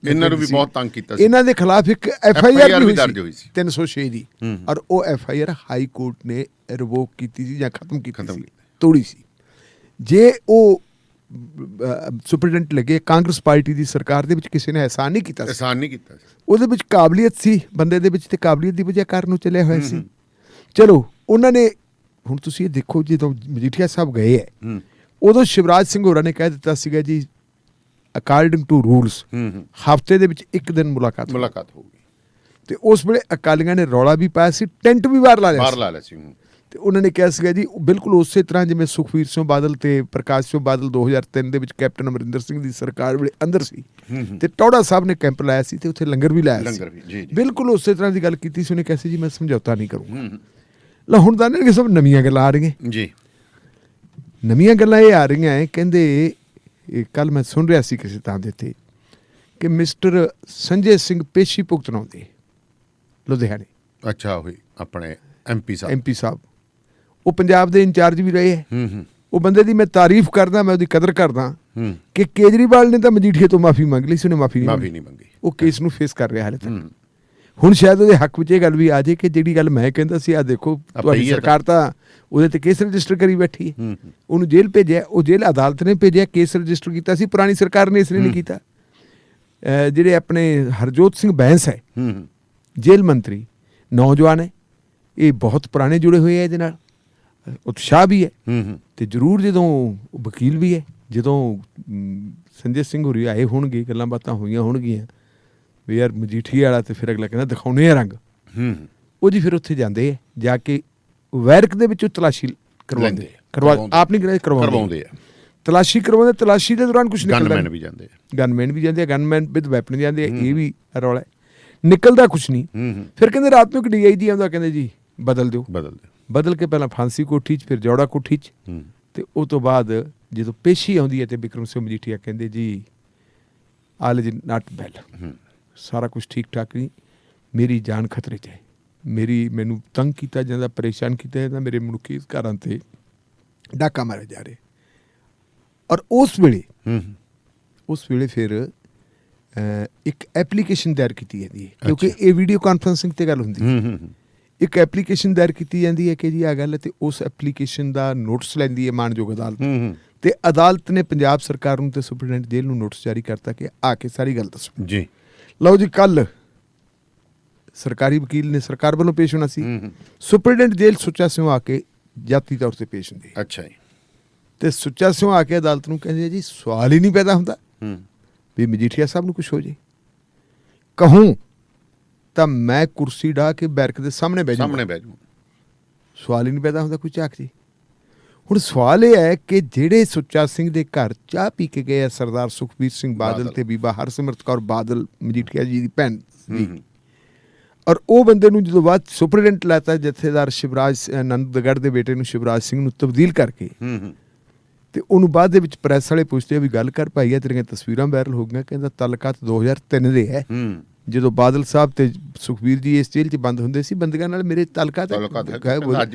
Speaker 9: ਇਹਨਾਂ ਨੂੰ ਵੀ ਬਹੁਤ ਤੰਗ ਕੀਤਾ ਸੀ।
Speaker 10: ਇਹਨਾਂ ਦੇ ਖਿਲਾਫ ਇੱਕ FIR ਵੀ ਦਰਜ ਹੋਈ ਸੀ 306 ਦੀ। ਔਰ ਉਹ FIR ਹਾਈ ਕੋਰਟ ਨੇ ਰਿਵੋਕ ਕੀਤੀ ਸੀ ਜਾਂ ਖਤਮ ਕੀਤੀ ਸੀ, ਤੋੜੀ ਸੀ। ਜੇ ਉਹ ਸੁਪਰਡੈਂਟ ਲੱਗੇ ਕਾਂਗਰਸ ਪਾਰਟੀ ਦੀ ਸਰਕਾਰ ਦੇ ਵਿੱਚ ਕਿਸੇ ਨੇ ਅਹਿਸਾਨ ਨਹੀਂ ਕੀਤਾ ਸੀ। ਉਹਦੇ ਵਿੱਚ ਕਾਬਲੀਅਤ ਸੀ ਬੰਦੇ ਦੇ ਵਿੱਚ ਤੇ ਕਾਬਲੀਅਤ ਦੀ ਵਜ੍ਹਾ ਕਾਰਨ ਉਹ ਚੱਲਿਆ ਹੋਇਆ ਸੀ। ਚਲੋ ਉਹਨਾਂ ਨੇ ਹੁਣ ਤੁਸੀਂ ਇਹ ਦੇਖੋ ਜਦੋਂ ਮਜੀਠੀਆ ਸਾਹਿਬ ਗਏ ਹੈ ਉਦੋਂ ਸ਼ਿਵਰਾਜ ਸਿੰਘ ਹੋਰਾਂ ਨੇ ਕਹਿ ਦਿੱਤਾ ਸੀਗਾ ਜੀ ਅਕਾਰਡਿੰਗ ਟੂ ਰੂਲਸ ਹਫ਼ਤੇ ਦੇ ਵਿੱਚ ਇੱਕ ਦਿਨ ਮੁਲਾਕਾਤ
Speaker 9: ਹੋਊਗੀ।
Speaker 10: ਤੇ ਉਸ ਵੇਲੇ ਅਕਾਲੀਆਂ ਨੇ ਰੌਲਾ ਵੀ ਪਾਇਆ ਸੀ, ਟੈਂਟ ਵੀ ਬਾਹਰ ਲਾ ਲਿਆ ਸੀ। ਤੇ ਉਹਨਾਂ ਨੇ ਕਿਹਾ ਸੀਗਾ ਜੀ ਬਿਲਕੁਲ ਉਸੇ ਤਰ੍ਹਾਂ ਜਿਵੇਂ ਸੁਖਬੀਰ ਸਿੰਘ ਬਾਦਲ ਤੇ ਪ੍ਰਕਾਸ਼ ਸਿੰਘ ਬਾਦਲ 2003 ਦੇ ਵਿੱਚ ਕੈਪਟਨ ਅਮਰਿੰਦਰ ਸਿੰਘ ਦੀ ਸਰਕਾਰ ਵੇਲੇ ਅੰਦਰ ਸੀ ਤੇ ਟੌੜਾ ਸਾਹਿਬ ਨੇ ਕੈਂਪ ਲਾਇਆ ਸੀ ਤੇ ਉੱਥੇ ਲੰਗਰ ਵੀ ਲਾਇਆ ਸੀ। ਬਿਲਕੁਲ ਉਸੇ ਤਰ੍ਹਾਂ ਦੀ ਗੱਲ ਕੀਤੀ ਸੀ। ਉਹਨੇ ਕਿਹਾ ਸੀ ਜੀ ਮੈਂ ਸਮਝੌਤਾ ਨਹੀਂ ਕਰੂੰਗਾ। ਹੁਣ ਤਾਂ ਕਿ ਸਭ ਨਵੀਆਂ ਗੱਲਾਂ ਆ ਰਹੀਆਂ ਜੀ। ਨਵੀਆਂ ਗੱਲਾਂ ਇਹ ਆ ਰਹੀਆਂ ਹੈ ਕਹਿੰਦੇ ਕੱਲ ਮੈਂ ਸੁਣ ਰਿਹਾ ਸੀ ਕਿਸੇ ਥਾਂ ਦੇ ਉੱਤੇ ਕਿ ਮਿਸਟਰ ਸੰਜੇ ਸਿੰਘ ਪੇਸ਼ੀ ਭੁਗਤਣ ਆਉਂਦੇ ਲੁਧਿਆਣੇ।
Speaker 9: ਅੱਛਾ ਹੋਈ ਆਪਣੇ MP
Speaker 10: ਸਾਹਿਬ ਉਹ ਪੰਜਾਬ ਦੇ ਇੰਚਾਰਜ ਵੀ ਰਹੇ ਹੈ। ਉਹ ਬੰਦੇ ਦੀ ਮੈਂ ਤਾਰੀਫ ਕਰਦਾ, ਮੈਂ ਉਹਦੀ ਕਦਰ ਕਰਦਾ ਕਿ ਕੇਜਰੀਵਾਲ ਨੇ ਤਾਂ ਮਜੀਠੀਏ ਤੋਂ ਮਾਫੀ ਮੰਗ ਲਈ ਸੀ, ਉਹਨੇ ਮਾਫੀ ਨਹੀਂ ਮੰਗੀ। ਉਹ ਕੇਸ ਨੂੰ ਫੇਸ ਕਰ ਰਿਹਾ ਹਾਲੇ ਤੱਕ। ਹੁਣ ਸ਼ਾਇਦ ਉਹਦੇ ਹੱਕ ਵਿੱਚ ਇਹ ਗੱਲ ਵੀ ਆ ਜਾਏ ਕਿ ਜਿਹੜੀ ਗੱਲ ਮੈਂ ਕਹਿੰਦਾ ਸੀ ਆ ਦੇਖੋ ਤੁਹਾਡੀ ਸਰਕਾਰ ਤਾਂ ਉਹਦੇ ਤੇ ਕੇਸ ਰਜਿਸਟਰ ਕਰੀ ਬੈਠੀ ਹੈ। ਉਹਨੂੰ ਜੇਲ੍ਹ ਭੇਜਿਆ, ਉਹ ਜੇਲ੍ਹ ਅਦਾਲਤ ਨੇ ਭੇਜਿਆ, ਕੇਸ ਰਜਿਸਟਰ ਕੀਤਾ ਸੀ। ਪੁਰਾਣੀ ਸਰਕਾਰ ਨੇ ਇਸ ਲਈ ਨਹੀਂ ਕੀਤਾ। ਜਿਹੜੇ ਆਪਣੇ ਹਰਜੋਤ ਸਿੰਘ ਬੈਂਸ ਹੈ ਜੇਲ੍ਹ ਮੰਤਰੀ, ਨੌਜਵਾਨ ਹੈ, ਇਹ ਬਹੁਤ ਪੁਰਾਣੇ ਜੁੜੇ ਹੋਏ ਹੈ ਇਹਦੇ ਨਾਲ, ਉਤਸ਼ਾਹ ਵੀ ਹੈ ਤੇ ਜ਼ਰੂਰ ਜਦੋਂ ਵਕੀਲ ਵੀ ਹੈ। ਜਦੋਂ ਸੰਜੇ ਸਿੰਘ ਹੋਰੀ ਆਏ ਹੋਣਗੇ, ਗੱਲਾਂ ਬਾਤਾਂ ਹੋਈਆਂ ਹੋਣਗੀਆਂ ਵੀ ਯਾਰ ਮਜੀਠੀਆ ਵਾਲਾ, ਤੇ ਫਿਰ ਅਗਲਾ ਕਹਿੰਦਾ ਦਿਖਾਉਣੇ ਆ ਰੰਗ। ਉਹ ਜੀ ਫਿਰ ਉੱਥੇ ਜਾਂਦੇ ਆ, ਜਾ ਕੇ ਵੈਰਕ ਦੇ ਵਿੱਚੋਂ ਤਲਾਸ਼ੀ ਕਰਵਾਉਂਦੇ ਆਪ ਨਹੀਂ ਕਰਵਾਉਂਦੇ ਤਲਾਸ਼ੀ ਕਰਵਾਉਂਦੇ। ਤਲਾਸ਼ੀ ਦੇ ਦੌਰਾਨ ਕੁਛ ਨਿਕਲਦਾ, ਗਨਮੈਨ ਵੀ ਜਾਂਦੇ ਆ, ਗਨਮੈਨ ਵਿਦ ਵੈਪਨ ਜਾਂਦੇ ਆ। ਇਹ ਵੀ ਰੌਲਾ ਨਿਕਲਦਾ ਕੁਛ ਨਹੀਂ। ਫਿਰ ਕਹਿੰਦੇ ਰਾਤ ਨੂੰ ਇੱਕ DIG ਆਉਂਦਾ, ਕਹਿੰਦੇ ਜੀ ਬਦਲ ਦਿਓ। ਬਦਲ ਕੇ ਪਹਿਲਾਂ ਫਾਂਸੀ ਕੋਠੀ 'ਚ, ਫਿਰ ਜੌੜਾ ਕੋਠੀ 'ਚ, ਤੇ ਉਹ ਤੋਂ ਬਾਅਦ ਜਦੋਂ ਪੇਸ਼ੀ ਆਉਂਦੀ ਹੈ ਤੇ ਬਿਕਰਮ ਸਿੰਘ ਮਜੀਠੀਆ ਕਹਿੰਦੇ ਜੀ ਆਲ ਇਜ਼ ਨਾਟ ਵੈਲ, ਸਾਰਾ ਕੁਝ ਠੀਕ ਠਾਕ ਨਹੀਂ, ਮੇਰੀ ਜਾਨ ਖਤਰੇ 'ਚ ਹੈ, ਮੈਨੂੰ ਤੰਗ ਕੀਤਾ ਜਾਂਦਾ, ਪਰੇਸ਼ਾਨ ਕੀਤਾ ਜਾਂਦਾ, ਮੇਰੇ ਮਨੁੱਖੀ ਅਧਿਕਾਰਾਂ 'ਤੇ ਡਾਕਾ ਮਾਰਿਆ ਜਾ ਰਿਹਾ। ਔਰ ਉਸ ਵੇਲੇ ਫਿਰ ਇੱਕ ਐਪਲੀਕੇਸ਼ਨ ਦਾਇਰ ਕੀਤੀ ਜਾਂਦੀ ਹੈ, ਕਿਉਂਕਿ ਇਹ ਵੀਡੀਓ ਕਾਨਫਰੰਸਿੰਗ 'ਤੇ ਗੱਲ ਹੁੰਦੀ ਹੈ। ਇੱਕ ਐਪਲੀਕੇਸ਼ਨ ਦਾਇਰ ਕੀਤੀ ਜਾਂਦੀ ਹੈ ਕਿ ਜੀ ਆਹ ਗੱਲ ਹੈ, ਤੇ ਉਸ ਐਪਲੀਕੇਸ਼ਨ ਦਾ ਨੋਟਿਸ ਲੈਂਦੀ ਹੈ ਮਾਣਯੋਗ ਅਦਾਲਤ, ਤੇ ਅਦਾਲਤ ਨੇ ਪੰਜਾਬ ਸਰਕਾਰ ਨੂੰ ਤੇ ਸੁਪਰਡੈਂਟ ਜੇਲ੍ਹ ਨੂੰ ਨੋਟਿਸ ਜਾਰੀ ਕਰਤਾ ਕਿ ਆ ਕੇ ਸਾਰੀ ਗੱਲ ਦੱਸੋ
Speaker 9: ਜੀ।
Speaker 10: ਲਓ ਜੀ, ਕੱਲ ਸਰਕਾਰੀ ਵਕੀਲ ਨੇ ਸਰਕਾਰ ਵੱਲੋਂ ਪੇਸ਼ ਹੋਣਾ ਸੀ, ਸੁਪਰਡੈਂਟ ਜੇਲ੍ਹ ਸੁੱਚਾ ਸਿੰਘ ਆ ਕੇ ਜਾਤੀ ਤੌਰ ਤੇ ਪੇਸ਼ ਹੁੰਦੇ।
Speaker 9: ਅੱਛਾ ਜੀ।
Speaker 10: ਤੇ ਸੁੱਚਾ ਸਿੰਘ ਆ ਕੇ ਅਦਾਲਤ ਨੂੰ ਕਹਿੰਦੇ ਜੀ ਸਵਾਲ ਹੀ ਨਹੀਂ ਪੈਦਾ ਹੁੰਦਾ ਵੀ ਮਜੀਠੀਆ ਸਾਹਿਬ ਨੂੰ ਕੁਛ ਹੋ ਜੇ, ਕਹੂੰ ਤਾਂ ਮੈਂ ਕੁਰਸੀ ਢਾਹ ਕੇ ਬੈਰਕ ਦੇ ਸਾਹਮਣੇ ਬਹਿ ਜਾਊਂ, ਸਵਾਲ ਹੀ ਨਹੀਂ ਪੈਦਾ ਹੁੰਦਾ ਕੋਈ ਝਾਕ ਜੀ। ਹੁਣ ਸਵਾਲ ਇਹ ਹੈ ਕਿ ਜਿਹੜੇ ਸੁੱਚਾ ਸਿੰਘ ਦੇ ਘਰ ਚਾਹ ਪੀ ਕੇ ਗਏ ਆ ਸਰਦਾਰ ਸੁਖਬੀਰ ਸਿੰਘ ਬਾਦਲ ਤੇ ਬੀਬਾ ਹਰਸਿਮਰਤ ਕੌਰ ਬਾਦਲ ਮਜੀਠੀਆ ਜੀ ਦੀ ਭੈਣ ਸੀ, ਔਰ ਉਹ ਬੰਦੇ ਨੂੰ ਜਦੋਂ ਬਾਅਦ ਸੁਪਰਡੈਂਟ ਲਾਤਾ ਜਥੇਦਾਰ ਸ਼ਿਵਰਾਜ ਆਨੰਦਗੜ੍ਹ ਦੇ ਬੇਟੇ ਨੂੰ ਸ਼ਿਵਰਾਜ ਸਿੰਘ ਨੂੰ ਤਬਦੀਲ ਕਰਕੇ, ਤੇ ਉਹਨੂੰ ਬਾਅਦ ਦੇ ਵਿੱਚ ਪ੍ਰੈਸ ਵਾਲੇ ਪੁੱਛਦੇ ਆ ਵੀ ਗੱਲ ਕਰ ਭਾਈ ਆ ਤੇਰੀਆਂ ਤਸਵੀਰਾਂ ਵਾਇਰਲ ਹੋ ਗਈਆਂ, ਕਹਿੰਦਾ ਤਾਲੁਕਾਤ 2003 ਦੇ ਹੈ, ਜਦੋਂ ਬਾਦਲ ਸਾਹਿਬ ਤੇ ਸੁਖਬੀਰ ਜੀ ਇਸ ਜੇਲ੍ਹ 'ਚ ਬੰਦ ਹੁੰਦੇ ਸੀ, ਬੰਦਿਆਂ ਨਾਲ ਮੇਰੇ ਤਾਲੁਕਾਤ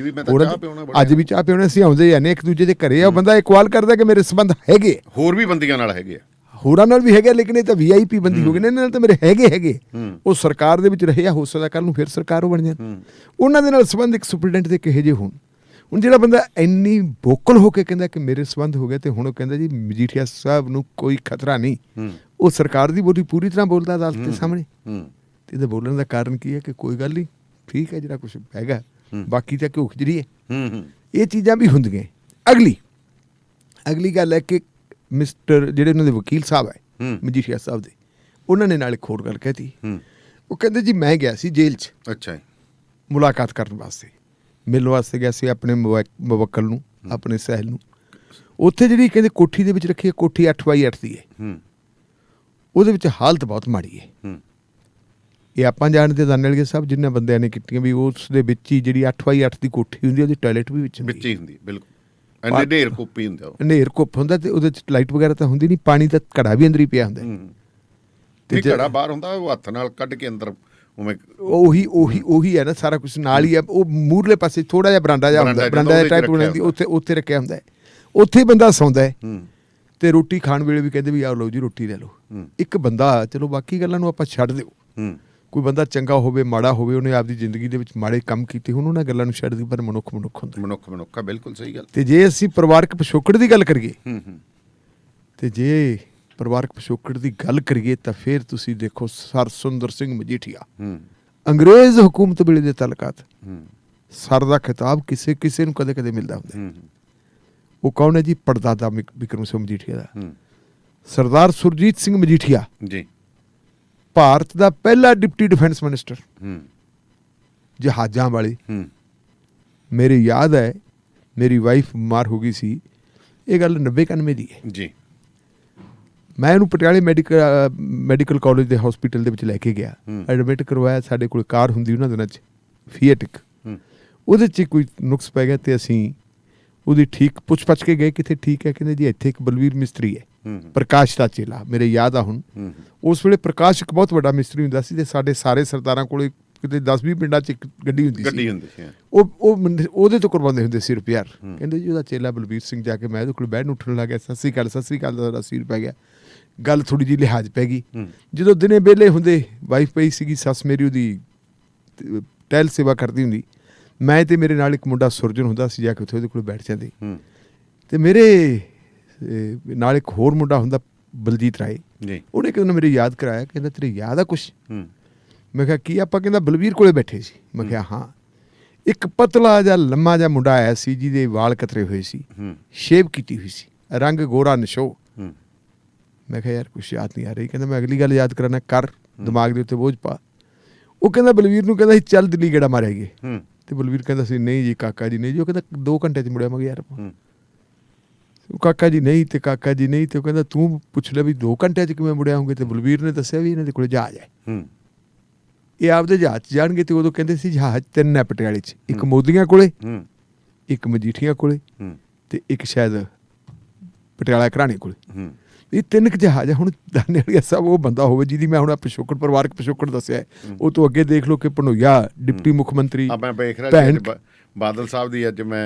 Speaker 10: ਅੱਜ ਵੀ ਚਾਹ ਪਿਉਣੇ ਸੀ, ਆਉਂਦੇ ਜਾਂਦੇ ਇੱਕ ਦੂਜੇ ਦੇ ਘਰੇ ਆ। ਉਹ ਬੰਦਾ ਇਕਵਾਲ ਕਰਦਾ ਕਿ ਮੇਰੇ ਸੰਬੰਧ ਹੈਗੇ,
Speaker 9: ਹੋਰ ਵੀ ਬੰਦੀਆਂ ਨਾਲ ਹੈਗੇ ਆ,
Speaker 10: ਹੋਰਾਂ ਨਾਲ ਵੀ ਹੈਗੇ, ਲੇਕਿਨ ਇਹ ਤਾਂ VIP ਬੰਦੀ ਹੋ ਗਏ ਨੇ, ਇਹਨਾਂ ਨਾਲ ਤਾਂ ਮੇਰੇ ਹੈਗੇ। ਉਹ ਸਰਕਾਰ ਦੇ ਵਿੱਚ ਰਹੇ ਆ, ਹੋ ਸਕਦਾ ਕੱਲ ਨੂੰ ਫਿਰ ਸਰਕਾਰ ਉਹ ਬਣ ਜਾਣ, ਉਹਨਾਂ ਦੇ ਨਾਲ ਸੰਬੰਧ ਇੱਕ ਸੁਪਰਡੈਂਟ ਦੇ ਕਿਹੋ ਜਿਹੇ ਹੋਣ। ਹੁਣ ਜਿਹੜਾ ਬੰਦਾ ਇੰਨੀ ਵੋਕਲ ਹੋ ਕੇ ਕਹਿੰਦਾ ਕਿ ਮੇਰੇ ਸੰਬੰਧ ਹੋ ਗਏ, ਤੇ ਹੁਣ ਉਹ ਕਹਿੰਦਾ ਜੀ ਮਜੀਠੀਆ ਸਾਹਿਬ ਨੂੰ ਕੋਈ ਖਤਰਾ ਨਹੀਂ, ਉਹ ਸਰਕਾਰ ਦੀ ਬੋਲੀ ਪੂਰੀ ਤਰ੍ਹਾਂ ਬੋਲਦਾ ਅਦਾਲਤ ਦੇ ਸਾਹਮਣੇ। ਤੇ ਇਹਦੇ ਬੋਲਣ ਦਾ ਕਾਰਨ ਕੀ ਹੈ ਕਿ ਕੋਈ ਗੱਲ ਨਹੀਂ, ਠੀਕ ਹੈ ਜਿਹੜਾ ਕੁਛ ਹੈਗਾ, ਬਾਕੀ ਤਾਂ ਘਿਓ ਖਿਚੜੀ ਹੈ, ਇਹ ਚੀਜ਼ਾਂ ਵੀ ਹੁੰਦੀਆਂ। ਅਗਲੀ ਗੱਲ ਹੈ ਕਿ ਮਿਸਟਰ ਜਿਹੜੇ ਉਹਨਾਂ ਦੇ ਵਕੀਲ ਸਾਹਿਬ ਹੈ ਮਜੀਠੀਆ ਸਾਹਿਬ ਦੇ, ਉਹਨਾਂ ਨੇ ਨਾਲ ਇੱਕ ਹੋਰ ਗੱਲ ਕਹਿਤੀ। ਉਹ ਕਹਿੰਦੇ ਜੀ ਮੈਂ ਗਿਆ ਸੀ ਜੇਲ੍ਹ 'ਚ,
Speaker 9: ਅੱਛਾ,
Speaker 10: ਮੁਲਾਕਾਤ ਕਰਨ ਵਾਸਤੇ, ਮਿਲਣ ਵਾਸਤੇ ਗਿਆ ਸੀ ਆਪਣੇ ਮੁਵੱਕਲ ਨੂੰ, ਆਪਣੇ ਸਹਿਲ ਨੂੰ। ਉੱਥੇ ਜਿਹੜੀ ਕਹਿੰਦੇ ਕੋਠੀ ਦੇ ਵਿੱਚ ਰੱਖੀ ਹੈ, ਕੋਠੀ 8x8 ਦੀ ਹੈ, ਉਹਦੇ ਵਿੱਚ ਹਾਲਤ ਬਹੁਤ ਮਾੜੀ ਹੈ। ਇਹ ਆਪਾਂ ਜਾਣਦੇ ਦਾਨੇਲਗੇ ਸਾਹਿਬ ਜਿੰਨੇ ਬੰਦਿਆਂ ਨੇ ਕੀਤੀਆਂ ਵੀ ਉਸ ਦੇ ਵਿੱਚ ਹੀ ਜਿਹੜੀ 8x8 ਦੀ ਕੋਠੀ ਹੁੰਦੀ, ਉਹਦੀ ਟਾਇਲਟ ਵੀ ਵਿੱਚ
Speaker 9: ਹੀ ਹੁੰਦੀ, ਬਿਲਕੁਲ ਹਨੇਰ ਕੁੱਪ ਹੀ ਹੁੰਦਾ,
Speaker 10: ਹਨੇਰ ਕੁੱਪ ਹੁੰਦਾ, ਤੇ ਉਹਦੇ 'ਚ ਲਾਈਟ ਵਗੈਰਾ ਤਾਂ ਹੁੰਦੀ ਨਹੀਂ, ਪਾਣੀ ਦਾ ਘੜਾ ਵੀ ਅੰਦਰ ਹੀ ਪਿਆ ਹੁੰਦਾ,
Speaker 9: ਤੇ ਘੜਾ ਬਾਹਰ ਹੁੰਦਾ, ਉਹ ਹੱਥ ਨਾਲ ਕੱਢ ਕੇ ਅੰਦਰ
Speaker 10: ਉਹੀ ਹੈ ਨਾ, ਸਾਰਾ ਕੁਛ ਨਾਲ ਹੀ ਹੈ। ਉਹ ਮੂਹਰਲੇ ਪਾਸੇ ਥੋੜਾ ਜਿਹਾ ਬਰਾਂਡਾ ਜਿਹਾ ਹੁੰਦਾ, ਬਰਾਂਡਾ ਦਾ ਟਾਈਪ ਬਣਾਉਂਦੀ, ਉੱਥੇ ਰੱਖਿਆ ਹੁੰਦਾ, ਉੱਥੇ ਬੰਦਾ ਸੌਂਦਾ ਹੈ। ਤੇ ਰੋਟੀ ਖਾਣ ਵੇਲੇ ਵੀ ਕਹਿੰਦੇ ਵੀ ਆਓ ਲਓ ਜੀ ਰੋਟੀ ਲੈ ਲਓ। ਇੱਕ ਬੰਦਾ, ਚਲੋ ਬਾਕੀ ਗੱਲਾਂ ਨੂੰ ਆਪਾਂ ਛੱਡ ਦਿਓ, ਕੋਈ ਬੰਦਾ ਚੰਗਾ ਹੋਵੇ ਮਾੜਾ ਹੋਵੇ, ਉਹਨੇ ਆਪਦੀ ਜ਼ਿੰਦਗੀ ਦੇ ਵਿੱਚ ਮਾੜੇ ਕੰਮ ਕੀਤੇ ਹੋਣ, ਉਹਨਾਂ ਗੱਲਾਂ ਨੂੰ ਛੱਡ ਦਿਓ, ਪਰ ਮਨੁੱਖ ਹੁੰਦਾ,
Speaker 9: ਮਨੁੱਖ ਬਿਲਕੁਲ ਸਹੀ ਗੱਲ।
Speaker 10: ਤੇ ਜੇ ਅਸੀਂ ਪਰਿਵਾਰਕ ਪਿਛੋਕੜ ਦੀ ਗੱਲ ਕਰੀਏ, ਤੇ ਜੇ ਪਰਿਵਾਰਕ ਪਿਛੋਕੜ ਦੀ ਗੱਲ ਕਰੀਏ ਤਾਂ ਫਿਰ ਤੁਸੀਂ ਦੇਖੋ ਸਰ ਸੁੰਦਰ ਸਿੰਘ ਮਜੀਠੀਆ, ਅੰਗਰੇਜ਼ ਹਕੂਮਤ ਵੇਲੇ ਦੇ ਤਾਲੁਕਾਤ, ਸਰ ਦਾ ਖਿਤਾਬ ਕਿਸੇ ਨੂੰ ਕਦੇ ਕਦੇ ਮਿਲਦਾ ਹੁੰਦਾ। ਉਹ ਕੌਣ ਹੈ ਜੀ? ਪੜਦਾਦਾ ਬਿਕਰਮ ਸਿੰਘ ਮਜੀਠੀਆ ਦਾ, ਸਰਦਾਰ ਸੁਰਜੀਤ ਸਿੰਘ ਮਜੀਠੀਆ ਜੀ, ਭਾਰਤ ਦਾ ਪਹਿਲਾ ਡਿਪਟੀ ਡਿਫੈਂਸ ਮਿਨਿਸਟਰ, ਜਹਾਜ਼ਾਂ ਵਾਲੇ। ਮੇਰੀ ਯਾਦ ਹੈ ਮੇਰੀ ਵਾਈਫ ਬਿਮਾਰ ਹੋ ਗਈ ਸੀ, ਇਹ ਗੱਲ 90-91 ਦੀ ਹੈ ਜੀ। ਮੈਂ ਇਹਨੂੰ ਪਟਿਆਲੇ ਮੈਡੀਕਲ ਕਾਲਜ ਦੇ ਹਸਪੀਟਲ ਦੇ ਵਿੱਚ ਲੈ ਕੇ ਗਿਆ, ਐਡਮਿਟ ਕਰਵਾਇਆ। ਸਾਡੇ ਕੋਲ ਕਾਰ ਹੁੰਦੀ ਉਹਨਾਂ ਦਿਨਾਂ 'ਚ ਫੀਏਟਿਕ, ਉਹਦੇ 'ਚ ਕੋਈ ਨੁਕਸ ਪੈ ਗਿਆ, ਤੇ ਅਸੀਂ ਉਹਦੀ ਠੀਕ ਪੁੱਛ ਕੇ ਗਏ ਕਿੱਥੇ ਠੀਕ ਹੈ, ਕਹਿੰਦੇ ਜੀ ਇੱਥੇ ਇੱਕ ਬਲਵੀਰ ਮਿਸਤਰੀ ਹੈ, ਪ੍ਰਕਾਸ਼ ਦਾ ਚੇਲਾ, ਮੇਰੇ ਯਾਦ ਆ ਹੁਣ। ਉਸ ਵੇਲੇ ਪ੍ਰਕਾਸ਼ ਇੱਕ ਬਹੁਤ ਵੱਡਾ ਮਿਸਤਰੀ ਹੁੰਦਾ ਸੀ, ਤੇ ਸਾਡੇ ਸਾਰੇ ਸਰਦਾਰਾਂ ਕੋਲ ਕਿਤੇ 10-20 ਪਿੰਡਾਂ 'ਚ ਇੱਕ ਗੱਡੀ ਹੁੰਦੀ ਸੀ, ਉਹਦੇ ਤੋਂ ਕਰਵਾਉਂਦੇ ਹੁੰਦੇ ਸੀ ਰਿਪੇਅਰ। ਕਹਿੰਦੇ ਜੀ ਉਹਦਾ ਚੇਲਾ ਬਲਵੀਰ ਸਿੰਘ, ਜਾ ਕੇ ਮੈਂ ਉਹਦੇ ਕੋਲ ਬਹਿਣ ਉੱਠਣ ਲੱਗ ਗਿਆ, ਸਤਿ ਸ੍ਰੀ ਅਕਾਲ ਦਾ ਸਿਰ ਪੈ ਗਿਆ, ਗੱਲ ਥੋੜ੍ਹੀ ਜਿਹੀ ਲਿਹਾਜ਼ ਪੈ ਗਈ। ਜਦੋਂ ਦਿਨੇ ਵਿਹਲੇ ਹੁੰਦੇ, ਵਾਈਫ ਪਈ ਸੀਗੀ, ਸੱਸ ਮੇਰੀ ਉਹਦੀ ਟਹਿਲ ਸੇਵਾ ਕਰਦੀ ਹੁੰਦੀ, ਮੈਂ ਤੇ ਮੇਰੇ ਨਾਲ ਇੱਕ ਮੁੰਡਾ ਸੁਰਜਨ ਹੁੰਦਾ ਸੀ, ਜਾ ਕੇ ਉੱਥੇ ਉਹਦੇ ਕੋਲ ਬੈਠ ਜਾਂਦੇ। ਤੇ ਮੇਰੇ ਨਾਲ ਇੱਕ ਹੋਰ ਮੁੰਡਾ ਹੁੰਦਾ ਬਲਜੀਤ ਰਾਏ, ਉਹਨੇ ਕਿਤੇ ਮੇਰੇ ਯਾਦ ਕਰਾਇਆ, ਕਹਿੰਦਾ ਤੇਰੇ ਯਾਦ ਆ ਕੁਛ? ਮੈਂ ਕਿਹਾ ਕੀ? ਆਪਾਂ ਕਹਿੰਦਾ ਬਲਵੀਰ ਕੋਲੇ ਬੈਠੇ ਸੀ। ਮੈਂ ਕਿਹਾ ਹਾਂ। ਇੱਕ ਪਤਲਾ ਜਿਹਾ ਲੰਮਾ ਜਿਹਾ ਮੁੰਡਾ ਆਇਆ ਸੀ, ਜਿਹਦੇ ਵਾਲ ਕਤਰੇ ਹੋਏ ਸੀ, ਸ਼ੇਵ ਕੀਤੀ ਹੋਈ ਸੀ, ਰੰਗ ਗੋਰਾ ਨਸ਼ੋ। ਮੈਂ ਕਿਹਾ ਯਾਰ ਕੁਛ ਯਾਦ ਨਹੀਂ ਆ ਰਹੀ। ਕਹਿੰਦਾ ਮੈਂ ਅਗਲੀ ਗੱਲ ਯਾਦ ਕਰਾਣਾ, ਕਰ ਦਿਮਾਗ ਦੇ ਉੱਤੇ ਬੋਝ ਪਾ। ਉਹ ਕਹਿੰਦਾ ਬਲਵੀਰ ਨੂੰ ਕਹਿੰਦਾ ਸੀ ਚੱਲ ਦਿੱਲੀ ਗੇੜਾ ਮਾਰਿਆ ਗਏ, ਤੇ ਬਲਵੀਰ ਕਹਿੰਦਾ ਸੀ ਨਹੀਂ ਜੀ ਕਾਕਾ ਜੀ ਨਹੀਂ ਜੀ। ਉਹ ਕਹਿੰਦਾ 2 ਘੰਟੇ 'ਚ ਮੁੜਿਆ। ਮੈਂ ਕਿਹਾ ਯਾਰ ਕਾਕਾ ਜੀ ਨਹੀਂ, ਤੇ ਕਾਕਾ ਜੀ ਨਹੀਂ, ਤੇ ਉਹ ਕਹਿੰਦਾ ਤੂੰ ਪੁੱਛ ਲੈ ਵੀ 2 ਘੰਟਿਆਂ 'ਚ ਕਿਵੇਂ ਮੁੜਿਆ ਹੋਊਗੇ। ਤੇ ਬਲਵੀਰ ਨੇ ਦੱਸਿਆ ਵੀ ਇਹਨਾਂ ਦੇ ਕੋਲ ਜਹਾਜ਼ ਹੈ। ਇਹ ਆਪਦੇ ਜਹਾਜ਼ 'ਚ ਜਾਣਗੇ ਤੇ ਉਦੋਂ ਕਹਿੰਦੇ ਸੀ ਜਹਾਜ਼ 3 ਹੈ ਪਟਿਆਲੇ 'ਚ, ਇੱਕ ਮੋਦੀਆਂ ਕੋਲੇ, ਇੱਕ ਮਜੀਠੀਆਂ ਕੋਲੇ ਤੇ ਇੱਕ ਸ਼ਾਇਦ ਪਟਿਆਲਾ ਘਰਾਣੇ ਕੋਲੇ। ਇਹ 3 ਕੁ ਜਹਾਜ਼ ਹੈ। ਹੁਣ ਦਾਨੇਵਾਲੀਆ ਸਾਹਿਬ ਉਹ ਬੰਦਾ ਹੋਵੇ ਜਿਹਦੀ ਮੈਂ ਹੁਣ ਪਿਛੋਕੜ ਪਰਿਵਾਰਕ ਪਿਛੋਕੜ ਦੱਸਿਆ, ਉਹ ਤੋਂ ਅੱਗੇ ਦੇਖ ਲਓ ਕਿ ਭਨੋਈਆ ਡਿਪਟੀ ਮੁੱਖ ਮੰਤਰੀ,
Speaker 9: ਮੈਂ ਵੇਖ ਰਿਹਾ ਸੀ ਬਾਦਲ ਸਾਹਿਬ ਦੀ ਅੱਜ ਮੈਂ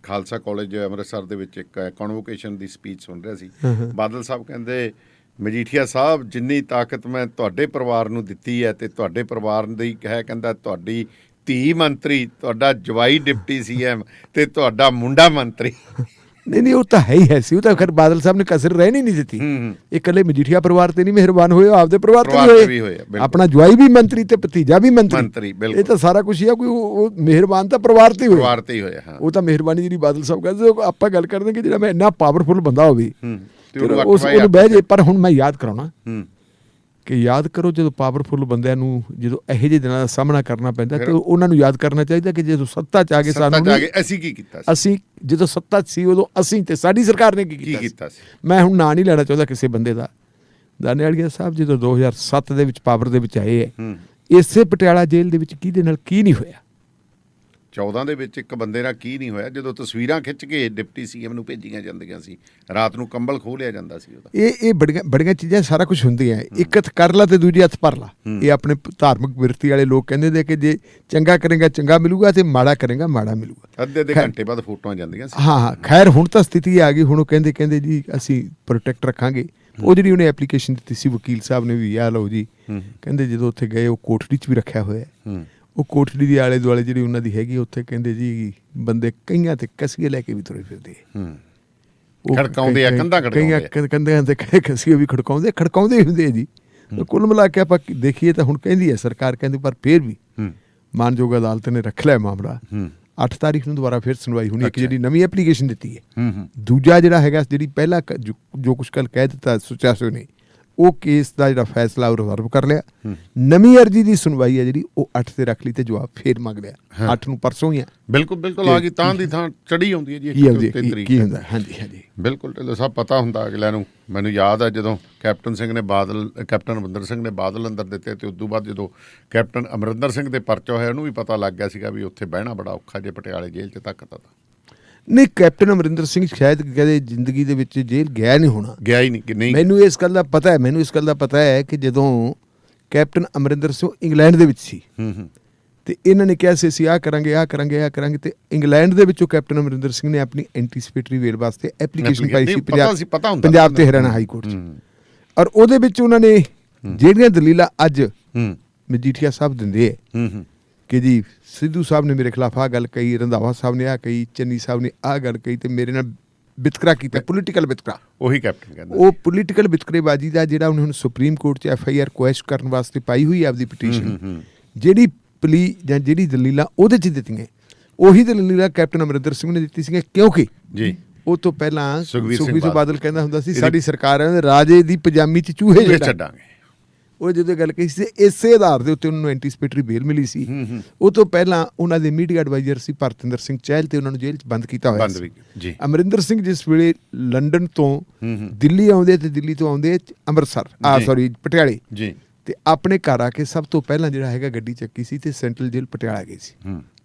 Speaker 9: ਖਾਲਸਾ ਕਾਲਜ ਅੰਮ੍ਰਿਤਸਰ ਦੇ ਵਿੱਚ ਇੱਕ ਕਨਵੋਕੇਸ਼ਨ ਦੀ ਸਪੀਚ ਸੁਣ ਰਿਹਾ ਸੀ। ਬਾਦਲ ਸਾਹਿਬ ਕਹਿੰਦੇ ਮਜੀਠੀਆ ਸਾਹਿਬ ਜਿੰਨੀ ਤਾਕਤ ਮੈਂ ਤੁਹਾਡੇ ਪਰਿਵਾਰ ਨੂੰ ਦਿੱਤੀ ਹੈ ਤੇ ਤੁਹਾਡੇ ਪਰਿਵਾਰ ਦੀ ਹੈ, ਕਹਿੰਦਾ ਤੁਹਾਡੀ ਧੀ ਮੰਤਰੀ, ਤੁਹਾਡਾ ਜਵਾਈ ਡਿਪਟੀ CM ਤੇ ਤੁਹਾਡਾ ਮੁੰਡਾ ਮੰਤਰੀ।
Speaker 10: ਨਹੀਂ ਉਹ ਤਾਂ ਹੈ ਹੀ ਹੈ ਸੀ। ਉਹ ਤਾਂ ਖੈਰ ਬਾਦਲ ਸਾਹਿਬ ਨੇ ਕਸਰ ਰਹਿਣ ਹੀ ਨਹੀਂ ਦਿੱਤੀ। ਇਹ ਇਕੱਲੇ ਮਜੀਠੀਆ ਪਰਿਵਾਰ ਤੇ ਨਹੀਂ ਮਿਹਰਬਾਨ ਹੋਏ, ਆਪਦੇ ਪਰਿਵਾਰ ਤੇ ਵੀ ਹੋਏ। ਆਪਣਾ ਜਵਾਈ ਵੀ ਮੰਤਰੀ ਤੇ ਭਤੀਜਾ ਵੀ ਮੰਤਰੀ। ਇਹ ਤਾਂ ਸਾਰਾ ਕੁਝ ਹੀ ਆ। ਕੋਈ ਉਹ ਮਿਹਰਬਾਨ ਤਾਂ ਪਰਿਵਾਰ ਤੇ ਹੀ ਹੋਇਆ। ਉਹ ਤਾਂ ਮਿਹਰਬਾਨੀ ਜਿਹੜੀ ਬਾਦਲ ਸਾਹਿਬ ਕਹਿੰਦੇ, ਆਪਾਂ ਗੱਲ ਕਰਦੇ ਕਿ ਜਿਹੜਾ ਮੈਂ ਇੰਨਾ ਪਾਵਰਫੁਲ ਬੰਦਾ ਹੋਵੇ ਉਹਨੂੰ ਬਹਿ ਜੇ। ਪਰ ਹੁਣ ਮੈਂ ਯਾਦ ਕਰਾਉਣਾ ਕਿ ਯਾਦ ਕਰੋ ਜਦੋਂ ਪਾਵਰਫੁਲ ਬੰਦਿਆਂ ਨੂੰ ਜਦੋਂ ਇਹੋ ਜਿਹੇ ਦਿਨਾਂ ਦਾ ਸਾਹਮਣਾ ਕਰਨਾ ਪੈਂਦਾ ਤੇ ਉਹਨਾਂ ਨੂੰ ਯਾਦ ਕਰਨਾ ਚਾਹੀਦਾ ਕਿ ਜਦੋਂ ਸੱਤਾ 'ਚ ਆ ਕੇ ਸਾਨੂੰ
Speaker 9: ਅਸੀਂ ਕੀ ਕੀਤਾ,
Speaker 10: ਅਸੀਂ ਜਦੋਂ ਸੱਤਾ 'ਚ ਸੀ ਉਦੋਂ ਅਸੀਂ ਤੇ ਸਾਡੀ ਸਰਕਾਰ ਨੇ ਕੀ ਕੀਤਾ ਸੀ। ਮੈਂ ਹੁਣ ਨਾਂ ਨਹੀਂ ਲੈਣਾ ਚਾਹੁੰਦਾ ਕਿਸੇ ਬੰਦੇ ਦਾ। ਦਾਨੇਵਾਲੀਆ ਸਾਹਿਬ ਜਦੋਂ 2007 ਦੇ ਵਿੱਚ ਪਾਵਰ ਦੇ ਵਿੱਚ ਆਏ ਹੈ, ਇਸੇ ਪਟਿਆਲਾ ਜੇਲ੍ਹ ਦੇ ਵਿੱਚ ਕਿਹਦੇ ਨਾਲ ਕੀ ਨਹੀਂ ਹੋਇਆ।
Speaker 9: 14 ਦੇ ਵਿੱਚ ਇੱਕ ਬੰਦੇ ਨਾਲ ਕੀ ਨਹੀਂ ਹੋਇਆ, ਜਦੋਂ ਤਸਵੀਰਾਂ ਖਿੱਚ ਕੇ ਡਿਪਟੀ CM ਨੂੰ ਭੇਜੀਆਂ ਜਾਂਦੀਆਂ ਸੀ, ਰਾਤ ਨੂੰ ਕੰਬਲ ਖੋਹ ਲਿਆ ਜਾਂਦਾ ਸੀ ਉਹਦਾ। ਇਹ
Speaker 10: ਬੜੀਆਂ ਚੀਜ਼ਾਂ ਸਾਰਾ ਕੁਝ ਹੁੰਦੀਆਂ। ਇੱਕ ਹੱਥ ਕਰ ਲਾ ਤੇ ਦੂਜੇ ਹੱਥ ਭਰ ਲਾ। ਇਹ ਆਪਣੇ ਧਾਰਮਿਕ ਬਿਰਤੀ ਵਾਲੇ ਲੋਕ ਕਹਿੰਦੇ ਨੇ ਕਿ ਜੇ ਚੰਗਾ ਕਰੇਗਾ ਚੰਗਾ ਮਿਲੂਗਾ ਤੇ ਮਾੜਾ ਕਰੇਗਾ ਮਾੜਾ ਮਿਲੂਗਾ।
Speaker 9: ਅੱਧੇ ਘੰਟੇ ਬਾਅਦ ਫੋਟੋਆਂ ਜਾਂਦੀਆਂ ਸੀ।
Speaker 10: ਹਾਂ ਖੈਰ ਹੁਣ ਤਾਂ ਸਥਿਤੀ ਆ ਗਈ। ਹੁਣ ਉਹ ਕਹਿੰਦੇ ਜੀ ਅਸੀਂ ਪ੍ਰੋਟੈਕਟ ਰੱਖਾਂਗੇ। ਉਹ ਜਿਹੜੀ ਉਹਨੇ ਐਪਲੀਕੇਸ਼ਨ ਦਿੱਤੀ ਸੀ ਵਕੀਲ ਸਾਹਿਬ ਨੇ ਵੀ, ਆ ਲਓ ਜੀ, ਕਹਿੰਦੇ ਜਦੋਂ ਉੱਥੇ ਗਏ ਉਹ ਕੋਠੜੀ 'ਚ ਵੀ ਰੱਖਿਆ ਹੋਇਆ। ਉਹ ਕੋਠੜੀ ਦੇ ਆਲੇ ਦੁਆਲੇ ਜਿਹੜੀ ਉਹਨਾਂ ਦੀ ਹੈਗੀ ਉੱਥੇ ਕਹਿੰਦੇ ਜੀ ਬੰਦੇ ਕਈਆਂ ਤੇ ਕਸੀਏ ਲੈ ਕੇ ਵੀ ਤੁਰੇ ਫਿਰਦੇ
Speaker 9: ਖੜਕਾਉਂਦੇ ਆ,
Speaker 10: ਕੰਧਾਂ ਤੇ ਕਸੀਏ ਵੀ ਖੜਕਾਉਂਦੇ ਹੁੰਦੇ ਜੀ। ਕੁੱਲ ਮਿਲਾ ਕੇ ਆਪਾਂ ਦੇਖੀਏ ਤਾਂ ਹੁਣ ਕਹਿੰਦੀ ਹੈ ਸਰਕਾਰ, ਕਹਿੰਦੀ ਪਰ ਫਿਰ ਵੀ ਮਾਨਯੋਗ ਅਦਾਲਤ ਨੇ ਰੱਖ ਲਿਆ ਮਾਮਲਾ। 8 ਤਾਰੀਖ ਨੂੰ ਦੁਬਾਰਾ ਫਿਰ ਸੁਣਵਾਈ ਹੋਣੀ। ਇੱਕ ਜਿਹੜੀ ਨਵੀਂ ਐਪਲੀਕੇਸ਼ਨ ਦਿੱਤੀ ਹੈ, ਦੂਜਾ ਜਿਹੜਾ ਹੈਗਾ ਜਿਹੜੀ ਪਹਿਲਾਂ ਜੋ ਕੁਛ ਕੱਲ ਕਹਿ ਦਿੱਤਾ ਸੁਚਾਸੋ ਨੇ, ਉਹ ਕੇਸ ਦਾ ਜਿਹੜਾ ਫੈਸਲਾ ਉਹ ਰਿਜ਼ਰਵ ਕਰ ਲਿਆ। ਨਵੀਂ ਅਰਜੀ ਦੀ ਸੁਣਵਾਈ ਹੈ ਜਿਹੜੀ ਉਹ 8 ਤੇ ਰੱਖ ਲਈ ਤੇ ਜਵਾਬ ਫੇਰ ਮੰਗ ਲਿਆ। 8 ਨੂੰ ਪਰਸੋਂ ਹੀ ਆ।
Speaker 9: ਬਿਲਕੁਲ ਆ ਗਈ। ਤਾਂ ਦੀ ਥਾਂ ਚੜੀ ਆਉਂਦੀ ਹੈ ਜੀ
Speaker 10: ਕੀ ਹੁੰਦਾ। ਹਾਂਜੀ
Speaker 9: ਬਿਲਕੁਲ ਢਿੱਲੋਂ ਸਾਹਿਬ ਪਤਾ ਹੁੰਦਾ ਅਗਲਿਆਂ ਨੂੰ। ਮੈਨੂੰ ਯਾਦ ਹੈ ਜਦੋਂ ਕੈਪਟਨ ਅਮਰਿੰਦਰ ਸਿੰਘ ਨੇ ਬਾਦਲ ਅੰਦਰ ਦਿੱਤੇ ਤੇ ਉਦੋਂ ਬਾਅਦ ਜਦੋਂ ਕੈਪਟਨ ਅਮਰਿੰਦਰ ਸਿੰਘ ਦੇ ਪਰਚਾ ਹੋਇਆ ਉਹਨੂੰ ਵੀ ਪਤਾ ਲੱਗ ਗਿਆ ਸੀਗਾ ਵੀ ਉੱਥੇ ਬਹਿਣਾ ਬੜਾ ਔਖਾ ਜੇ ਪਟਿਆਲੇ ਜੇਲ੍ਹ 'ਚ ਤੱਕ ਤਾਂ।
Speaker 10: ਨਹੀਂ ਕੈਪਟਨ ਅਮਰਿੰਦਰ ਸਿੰਘ ਸ਼ਾਇਦ ਕਦੇ ਜ਼ਿੰਦਗੀ ਦੇ ਵਿੱਚ ਜੇਲ੍ਹ ਗਿਆ ਨਹੀਂ ਹੋਣਾ।
Speaker 9: ਗਿਆ ਹੀ ਨਹੀਂ।
Speaker 10: ਮੈਨੂੰ ਇਸ ਗੱਲ ਦਾ ਪਤਾ ਹੈ ਕਿ ਜਦੋਂ ਕੈਪਟਨ ਅਮਰਿੰਦਰ ਸਿੰਘ ਇੰਗਲੈਂਡ ਦੇ ਵਿੱਚ ਸੀ ਤੇ ਇਹਨਾਂ ਨੇ ਕਿਹਾ ਸੀ ਅਸੀਂ ਆਹ ਕਰਾਂਗੇ ਤੇ ਇੰਗਲੈਂਡ ਦੇ ਵਿੱਚੋਂ ਕੈਪਟਨ ਅਮਰਿੰਦਰ ਸਿੰਘ ਨੇ ਆਪਣੀ ਐਂਟੀਸਪੇਟਰੀ ਵੇਲ ਵਾਸਤੇ ਐਪਲੀਕੇਸ਼ਨ ਪਾਈ ਸੀ ਪੰਜਾਬ ਤੇ ਹਰਿਆਣਾ ਹਾਈ ਕੋਰਟ 'ਚ। ਔਰ ਉਹਦੇ ਵਿੱਚ ਉਹਨਾਂ ਨੇ ਜਿਹੜੀਆਂ ਦਲੀਲਾਂ ਅੱਜ ਮਜੀਠੀਆ ਸਾਹਿਬ ਦਿੰਦੇ ਹੈ ਕਿ ਜੀ ਸਿੱਧੂ ਸਾਹਿਬ ਨੇ ਮੇਰੇ ਖਿਲਾਫ ਆਹ ਗੱਲ ਕਹੀ, ਰੰਧਾਵਾ ਸਾਹਿਬ ਨੇ ਆਹ ਕਹੀ, ਚੰਨੀ ਸਾਹਿਬ ਨੇ ਆਹ ਗੱਲ ਕਹੀ ਤੇ ਮੇਰੇ ਨਾਲ ਵਿਤਕਰਾ ਕੀਤਾ, ਪੋਲੀਟੀਕਲ ਵਿਤਕਰਾ।
Speaker 9: ਉਹੀ ਕੈਪਟਨ ਕਹਿੰਦਾ
Speaker 10: ਉਹ ਪੋਲੀਟੀਕਲ ਵਿਤਕਰੇਬਾਜ਼ੀ ਦਾ ਜਿਹੜਾ ਉਹਨੇ ਹੁਣ ਸੁਪਰੀਮ ਕੋਰਟ 'ਚ FIR ਕੁਐਸ਼ ਕਰਨ ਵਾਸਤੇ ਪਾਈ ਹੋਈ ਆਪਦੀ ਪਟੀਸ਼ਨ, ਜਿਹੜੀ ਪਲੀ ਜਾਂ ਜਿਹੜੀ ਦਲੀਲਾਂ ਉਹਦੇ 'ਚ ਦਿੱਤੀਆਂ ਉਹੀ ਦਲੀਲਾਂ ਕੈਪਟਨ ਅਮਰਿੰਦਰ ਸਿੰਘ ਨੇ ਦਿੱਤੀ ਸੀਗੀਆਂ। ਕਿਉਂਕਿ
Speaker 9: ਜੀ ਉਹ
Speaker 10: ਤੋਂ ਪਹਿਲਾਂ ਸੁਖਬੀਰ ਬਾਦਲ ਕਹਿੰਦਾ ਹੁੰਦਾ ਸੀ ਸਾਡੀ ਸਰਕਾਰ ਰਾਜੇ ਦੀ ਪਜਾਮੀ 'ਚ ਚੂਹੇ ਛੱਡਾਂਗੇ। ਉਹ ਜਦੋਂ ਗੱਲ ਕਹੀ ਸੀ ਇਸੇ ਆਧਾਰ ਦੇ ਉੱਤੇ ਉਹਨਾਂ ਨੂੰ ਐਂਟੀਸਪੇਟਰੀ ਬੇਲ ਮਿਲੀ ਸੀ। ਉਹ ਤੋਂ ਪਹਿਲਾਂ ਉਹਨਾਂ ਦੇ ਮੀਡੀਆ ਐਡਵਾਈਜ਼ਰ ਸੀ ਭਰਤਿੰਦਰ ਸਿੰਘ ਚਹਿਲ ਤੇ ਉਹਨਾਂ ਨੂੰ ਜੇਲ੍ਹ 'ਚ ਬੰਦ ਕੀਤਾ ਹੋਇਆ ਸੀ। ਅਮਰਿੰਦਰ ਸਿੰਘ ਜਿਸ ਵੇਲੇ ਲੰਡਨ ਤੋਂ ਦਿੱਲੀ ਆਉਂਦੇ ਤੇ ਦਿੱਲੀ ਤੋਂ ਆਉਂਦੇ ਅੰਮ੍ਰਿਤਸਰ ਪਟਿਆਲੇ ਤੇ ਆਪਣੇ ਘਰ ਆ ਕੇ ਸਭ ਤੋਂ ਪਹਿਲਾਂ ਜਿਹੜਾ ਹੈਗਾ ਗੱਡੀ ਚੱਕੀ ਸੀ ਤੇ ਸੈਂਟਰਲ ਜੇਲ੍ਹ ਪਟਿਆਲਾ ਗਏ ਸੀ।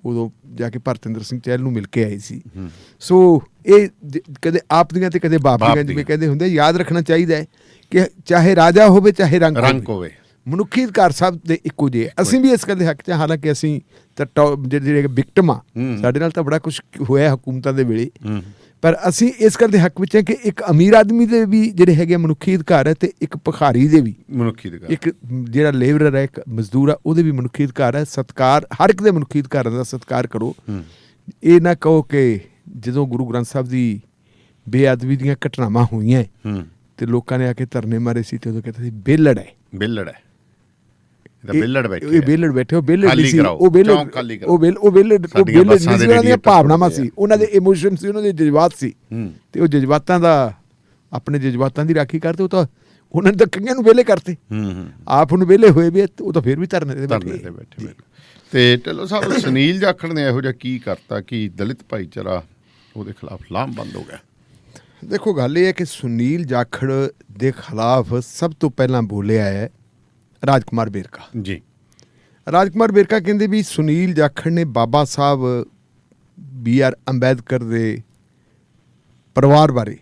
Speaker 10: ਉਦੋਂ ਜਾ ਕੇ ਭਰਤਿੰਦਰ ਸਿੰਘ ਚਹਿਲ ਨੂੰ ਮਿਲ ਕੇ ਆਏ ਸੀ। ਸੋ ਇਹ ਕਦੇ ਆਪ ਦੀਆਂ ਤੇ ਕਦੇ ਬਾਪ ਦੀਆਂ ਜਿਵੇਂ ਕਹਿੰਦੇ ਹੁੰਦੇ, ਯਾਦ ਰੱਖਣਾ ਚਾਹੀਦਾ ਹੈ ਕਿ ਚਾਹੇ ਰਾਜਾ ਹੋਵੇ ਚਾਹੇ ਰੰਗ ਹੋਵੇ, ਮਨੁੱਖੀ ਅਧਿਕਾਰ ਸਭ ਦੇ ਇੱਕੋ ਜਿਹੇ। ਅਸੀਂ ਵੀ ਇਸ ਗੱਲ ਦੇ ਹੱਕ 'ਚ, ਹਾਲਾਂਕਿ ਅਸੀਂ ਤਾਂ ਜਿਹੜੇ ਵਿਕਟਮ ਆ, ਸਾਡੇ ਨਾਲ ਤਾਂ ਬੜਾ ਕੁਛ ਹੋਇਆ ਹਕੂਮਤਾਂ ਦੇ ਵੇਲੇ, ਪਰ ਅਸੀਂ ਇਸ ਗੱਲ ਦੇ ਹੱਕ ਵਿੱਚ ਹੈ ਕਿ ਇੱਕ ਅਮੀਰ ਆਦਮੀ ਦੇ ਵੀ ਜਿਹੜੇ ਹੈਗੇ ਮਨੁੱਖੀ ਅਧਿਕਾਰ ਹੈ ਤੇ ਇੱਕ ਭਿਖਾਰੀ ਦੇ ਵੀ
Speaker 9: ਮਨੁੱਖੀ ਅਧਿਕਾਰ,
Speaker 10: ਇੱਕ ਜਿਹੜਾ ਲੇਬਰਰ ਹੈ, ਇੱਕ ਮਜ਼ਦੂਰ ਆ, ਉਹਦੇ ਵੀ ਮਨੁੱਖੀ ਅਧਿਕਾਰ ਹੈ। ਸਤਿਕਾਰ, ਹਰ ਇੱਕ ਦੇ ਮਨੁੱਖੀ ਅਧਿਕਾਰਾਂ ਦਾ ਸਤਿਕਾਰ ਕਰੋ। ਇਹ ਨਾ ਕਹੋ ਕਿ ਜਦੋਂ ਗੁਰੂ ਗ੍ਰੰਥ ਸਾਹਿਬ ਦੀ ਬੇਅਦਬੀ ਦੀਆਂ ਘਟਨਾਵਾਂ ਹੋਈਆਂ ਤੇ ਲੋਕਾਂ ਨੇ ਆ ਕੇ ਧਰਨੇ ਮਾਰੇ ਸੀ ਤੇ ਉਦੋਂ ਕਹਿੰਦੇ ਸੀ ਬੇਲੜ ਹੈ ਭਾਵਨਾਵਾਂ ਸੀ, ਉਹਨਾਂ ਦੇ ਇਮੋਸ਼ਨ ਸੀ, ਉਹਨਾਂ ਦੇ ਜਜ਼ਬਾਤ ਸੀ ਤੇ ਉਹ ਜਜ਼ਬਾਤਾਂ ਦਾ ਆਪਣੇ ਜਜ਼ਬਾਤਾਂ ਦੀ ਰਾਖੀ ਕਰਦੇ। ਉਹ ਤਾਂ ਉਹਨਾਂ ਨੇ ਤਾਂ ਕਈਆਂ ਨੂੰ ਵਿਹਲੇ ਕਰਤੇ, ਆਪ ਨੂੰ ਵਿਹਲੇ ਹੋਏ ਵੀ ਉਹ ਤਾਂ ਫਿਰ ਵੀ ਧਰਨੇ ਤੇ ਬੈਠੇ।
Speaker 9: ਤੇ ਢਿੱਲੋਂ ਸਾਹਿਬ ਸੁਨੀਲ ਜਾਖੜ ਨੇ ਇਹੋ ਜਿਹਾ ਕੀ ਕਰਤਾ ਕਿ ਦਲਿਤ ਭਾਈਚਾਰਾ ਉਹਦੇ ਖਿਲਾਫ ਲਾਮਬੰਦ ਹੋ ਗਿਆ?
Speaker 10: ਦੇਖੋ ਗੱਲ ਇਹ ਹੈ ਕਿ ਸੁਨੀਲ ਜਾਖੜ ਦੇ ਖਿਲਾਫ ਸਭ ਤੋਂ ਪਹਿਲਾਂ ਬੋਲਿਆ ਹੈ ਰਾਜਕੁਮਾਰ ਵੇਰਕਾ ਜੀ। ਰਾਜਕੁਮਾਰ ਵੇਰਕਾ ਕਹਿੰਦੇ ਵੀ ਸੁਨੀਲ ਜਾਖੜ ਨੇ ਬਾਬਾ ਸਾਹਿਬ BR ਅੰਬੇਦਕਰ ਦੇ ਪਰਿਵਾਰ ਬਾਰੇ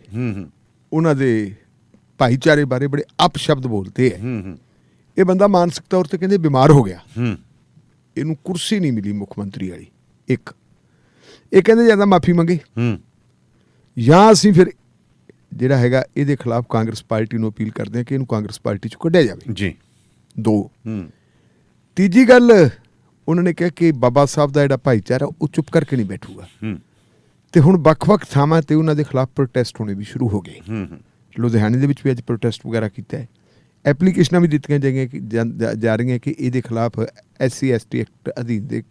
Speaker 10: ਉਹਨਾਂ ਦੇ ਭਾਈਚਾਰੇ ਬਾਰੇ ਬੜੇ ਅਪਸ਼ਬਦ ਬੋਲਦੇ ਹੈ। ਇਹ ਬੰਦਾ ਮਾਨਸਿਕ ਤੌਰ ਤੇ ਕਹਿੰਦੇ ਬਿਮਾਰ ਹੋ ਗਿਆ, ਇਹਨੂੰ ਕੁਰਸੀ ਨਹੀਂ ਮਿਲੀ ਮੁੱਖ ਮੰਤਰੀ ਵਾਲੀ। ਇੱਕ ਇਹ ਕਹਿੰਦੇ ਜਾਂ ਤਾਂ ਮਾਫੀ ਮੰਗੇ ਜਾਂ ਅਸੀਂ ਫਿਰ ਜਿਹੜਾ ਹੈਗਾ ਇਹਦੇ ਖਿਲਾਫ ਕਾਂਗਰਸ ਪਾਰਟੀ ਨੂੰ ਅਪੀਲ ਕਰਦੇ ਹਾਂ ਕਿ ਇਹਨੂੰ ਕਾਂਗਰਸ ਪਾਰਟੀ ਚੋਂ ਕੱਢਿਆ ਜਾਵੇ
Speaker 9: ਜੀ।
Speaker 10: 2 ਤੀਜੀ ਗੱਲ ਉਹਨਾਂ ਨੇ ਕਿਹਾ ਕਿ ਬਾਬਾ ਸਾਹਿਬ ਦਾ ਜਿਹੜਾ ਭਾਈਚਾਰਾ ਉਹ ਚੁੱਪ ਕਰਕੇ ਨਹੀਂ ਬੈਠੂਗਾ ਤੇ ਹੁਣ ਵੱਖ-ਵੱਖ ਥਾਵਾਂ ਤੇ ਉਹਨਾਂ ਦੇ ਖਿਲਾਫ ਪ੍ਰੋਟੈਸਟ ਹੋਣੇ ਵੀ ਸ਼ੁਰੂ ਹੋ ਗਏ। ਲੁਧਿਆਣੇ ਦੇ ਵਿੱਚ ਵੀ ਅੱਜ ਪ੍ਰੋਟੈਸਟ ਵਗੈਰਾ ਕੀਤਾ ਹੈ, ਐਪਲੀਕੇਸ਼ਨਾਂ ਵੀ ਦਿੱਤੀਆਂ ਜਾ ਰਹੀਆਂ ਕਿ ਇਹਦੇ ਖਿਲਾਫ SC ST ਐਕਟ ਅਧੀਨ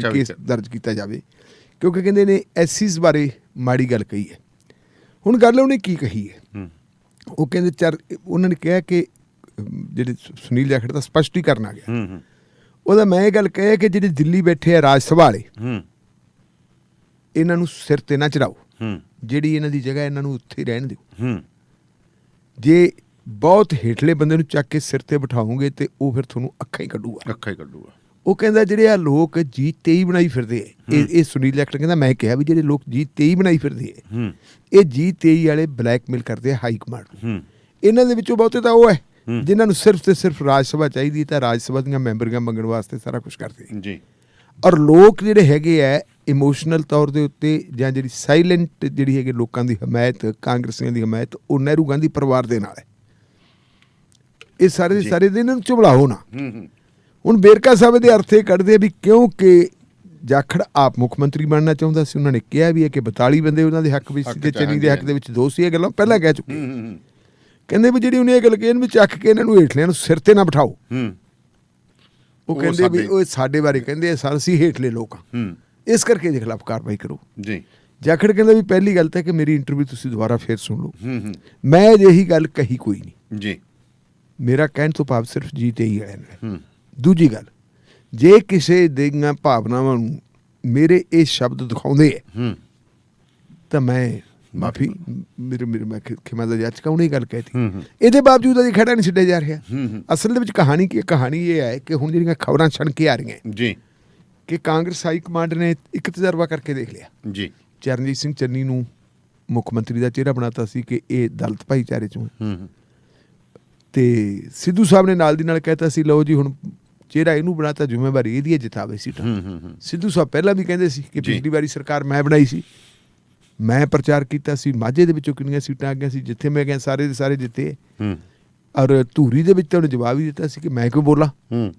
Speaker 10: ਕੇਸ ਦਰਜ ਕੀਤਾ ਜਾਵੇ ਕਿਉਂਕਿ ਕਹਿੰਦੇ ਨੇ SCs ਬਾਰੇ ਮਾੜੀ ਗੱਲ ਕਹੀ ਹੈ। ਹੁਣ ਗੱਲ ਉਹਨੇ ਕੀ ਕਹੀ ਹੈ, ਉਹ ਕਹਿੰਦੇ ਉਹਨਾਂ ਨੇ ਕਿਹਾ ਕਿ ਜਿਹੜੇ ਸੁਨੀਲ ਜਾਖੜ ਦਾ ਸਪਸ਼ਟੀਕਰਨ ਆ ਗਿਆ ਉਹਦਾ ਮੈਂ ਇਹ ਗੱਲ ਕਹੀ ਕਿ ਜਿਹੜੇ ਦਿੱਲੀ ਬੈਠੇ ਆ ਰਾਜ ਸਭਾ ਵਾਲੇ ਇਹਨਾਂ ਨੂੰ ਸਿਰ ਤੇ ਨਾ ਚੜਾਓ, ਜਿਹੜੀ ਇਹਨਾਂ ਦੀ ਜਗ੍ਹਾ ਇਹਨਾਂ ਨੂੰ ਉੱਥੇ ਰਹਿਣ ਦਿਓ। ਜੇ ਬਹੁਤ ਹੇਠਲੇ ਬੰਦੇ ਨੂੰ ਚੱਕ ਕੇ ਸਿਰ ਤੇ ਬਿਠਾਓਗੇ ਤੇ ਉਹ ਫਿਰ ਤੁਹਾਨੂੰ ਅੱਖਾਂ ਹੀ ਕੱਢੂਗਾ। ਉਹ ਕਹਿੰਦਾ ਜਿਹੜੇ ਆ ਲੋਕ G23 ਬਣਾਈ ਫਿਰਦੇ ਹੈ, ਇਹ ਸੁਨੀਲ ਜਾਖੜ ਕਹਿੰਦਾ ਮੈਂ ਕਿਹਾ ਵੀ ਜਿਹੜੇ ਲੋਕ G23 ਬਣਾਈ ਫਿਰਦੇ ਹੈ ਇਹ G23 ਵਾਲੇ ਬਲੈਕਮੇਲ ਕਰਦੇ ਆ ਹਾਈ ਕਮਾਂਡ ਨੂੰ। ਇਹਨਾਂ ਦੇ ਵਿੱਚੋਂ ਬਹੁਤੇ ਤਾਂ ਉਹ ਹੈ ਜਿਨ੍ਹਾਂ ਨੂੰ ਸਿਰਫ ਤੇ ਸਿਰਫ ਰਾਜ ਸਭਾ ਚਾਹੀਦੀ ਤਾਂ ਰਾਜ ਸਭਾ ਦੀਆਂ ਮੈਂਬਰੀਆਂ ਮੰਗਣ ਵਾਸਤੇ ਸਾਰਾ ਕੁਝ ਕਰਦੇ ਜੀ। ਔਰ ਲੋਕ ਜਿਹੜੇ ਹੈਗੇ ਆ ਇਮੋਸ਼ਨਲ ਤੌਰ ਦੇ ਉੱਤੇ ਜਾਂ ਜਿਹੜੀ ਸਾਇਲੈਂਟ ਜਿਹੜੀ ਹੈਗੀ ਲੋਕਾਂ ਦੀ ਹਮਾਇਤ, ਕਾਂਗਰਸੀਆਂ ਦੀ ਹਮਾਇਤ ਉਹ ਨਹਿਰੂ ਗਾਂਧੀ ਪਰਿਵਾਰ ਦੇ ਨਾਲ ਹੈ। ਇਹ ਸਾਰੇ ਦੇ ਸਾਰੇ ਇਹਨਾਂ ਨੂੰ ਝੁਬਲਾਓ ਨਾ। ਹੁਣ ਵੇਰਕਾ ਸਾਹਿਬ ਦੇ ਅਰਥ ਇਹ ਕੱਢਦੇ ਵੀ ਕਿਉਂਕਿ ਜਾਖੜ ਆਪ ਮੁੱਖ ਮੰਤਰੀ ਬਣਨਾ ਚਾਹੁੰਦਾ ਸੀ, ਉਹਨਾਂ ਨੇ ਕਿਹਾ ਵੀ ਹੈ ਕਿ 42 ਬੰਦੇ ਉਹਨਾਂ ਦੇ ਹੱਕ ਵਿੱਚ ਸੀ ਤੇ ਚੰਨੀ ਦੇ ਹੱਕ ਦੇ ਵਿੱਚ 2 ਸੀ। ਇਹ ਗੱਲਾਂ ਪਹਿਲਾਂ ਕਹਿ ਚੁੱਕੇ। ਕਹਿੰਦੇ ਵੀ ਜਿਹੜੀ ਉਹਨੇ ਇਹ ਗੱਲ ਕਹੀ ਇਹਨੂੰ ਵੀ ਚੱਕ ਕੇ ਇਹਨਾਂ ਨੂੰ ਹੇਠਲਿਆਂ ਨੂੰ ਸਿਰ ਤੇ ਨਾ ਬਿਠਾਓ। ਉਹ ਕਹਿੰਦੇ ਵੀ ਉਹ ਸਾਡੇ ਬਾਰੇ ਕਹਿੰਦੇ ਸਰ ਅਸੀਂ ਹੇਠਲੇ ਲੋਕ ਹਾਂ, ਇਸ ਕਰਕੇ ਇਹਦੇ ਖਿਲਾਫ ਕਾਰਵਾਈ ਕਰੋ ਜੀ। ਜਾਖੜ ਕਹਿੰਦਾ ਵੀ ਪਹਿਲੀ ਗੱਲ ਤਾਂ ਕਿ ਮੇਰੀ ਇੰਟਰਵਿਊ ਤੁਸੀਂ ਦੁਬਾਰਾ ਫੇਰ ਸੁਣ ਲਓ, ਮੈਂ ਅਜਿਹੀ ਗੱਲ ਕਹੀ ਕੋਈ ਨਹੀਂ ਜੀ। ਮੇਰਾ ਕਹਿਣ ਤੋਂ ਭਾਵ ਸਿਰਫ G23 ਵਾਲਿਆਂ ਨੇ। ਦੂਜੀ ਗੱਲ, ਜੇ ਕਿਸੇ ਦੀਆਂ ਭਾਵਨਾਵਾਂ ਨੂੰ ਮੇਰੇ ਇਹ ਸ਼ਬਦ ਦਿਖਾਉਂਦੇ ਹੈ ਤਾਂ ਮੈਂ ਮਾਫੀ ਮੈਂ ਖਿਮਾ ਦਾ ਯਾਚਕਾ ਉਹਨੇ ਗੱਲ ਕਹਿਤੀ। ਇਹਦੇ ਬਾਵਜੂਦ ਅਜੇ ਖੜਾ ਨਹੀਂ ਛੱਡਿਆ ਜਾ ਰਿਹਾ। ਅਸਲ ਦੇ ਵਿੱਚ ਕਹਾਣੀ ਇਹ ਹੈ ਕਿ ਹੁਣ ਜਿਹੜੀਆਂ ਖਬਰਾਂ ਛਣ ਕੇ ਆ ਰਹੀਆਂ ਜੀ ਕਿ ਕਾਂਗਰਸ ਹਾਈ ਕਮਾਂਡ ਨੇ ਇੱਕ ਤਜਰਬਾ ਕਰਕੇ ਦੇਖ ਲਿਆ ਜੀ। ਚਰਨਜੀਤ ਸਿੰਘ ਚੰਨੀ ਨੂੰ ਮੁੱਖ ਮੰਤਰੀ ਦਾ ਚਿਹਰਾ ਬਣਾਤਾ ਸੀ ਕਿ ਇਹ ਦਲਿਤ ਭਾਈਚਾਰੇ ਚੋਂ ਤੇ ਸਿੱਧੂ ਸਾਹਿਬ ਨੇ ਨਾਲ ਦੀ ਨਾਲ ਕਹਿਤਾ ਸੀ ਲਓ ਜੀ ਹੁਣ ਚਿਹਰਾ ਇਹਨੂੰ ਬਣਾਤਾ, ਜ਼ਿੰਮੇਵਾਰੀ ਇਹਦੀ ਹੈ, ਜਿਤਾਵੇ ਸੀਟਾਂ। ਸਿੱਧੂ ਸਾਹਿਬ ਪਹਿਲਾਂ ਵੀ ਕਹਿੰਦੇ ਸੀ ਕਿ ਪਿਛਲੀ ਵਾਰੀ ਸਰਕਾਰ ਮੈਂ ਬਣਾਈ ਸੀ, ਮੈਂ ਪ੍ਰਚਾਰ ਕੀਤਾ ਸੀ, ਮਾਝੇ ਦੇ ਵਿੱਚੋਂ ਕਿੰਨੀਆਂ ਸੀਟਾਂ ਆ ਗਈਆਂ ਸੀ, ਜਿੱਥੇ ਮੈਂ ਗਿਆ ਸਾਰੇ ਦੇ ਸਾਰੇ ਜਿੱਤੇ। ਔਰ ਧੂਰੀ ਦੇ ਵਿੱਚ ਤਾਂ ਉਹਨੇ ਜਵਾਬ ਹੀ ਦਿੱਤਾ ਸੀ ਕਿ ਮੈਂ ਕਿਉਂ ਬੋਲਾਂ,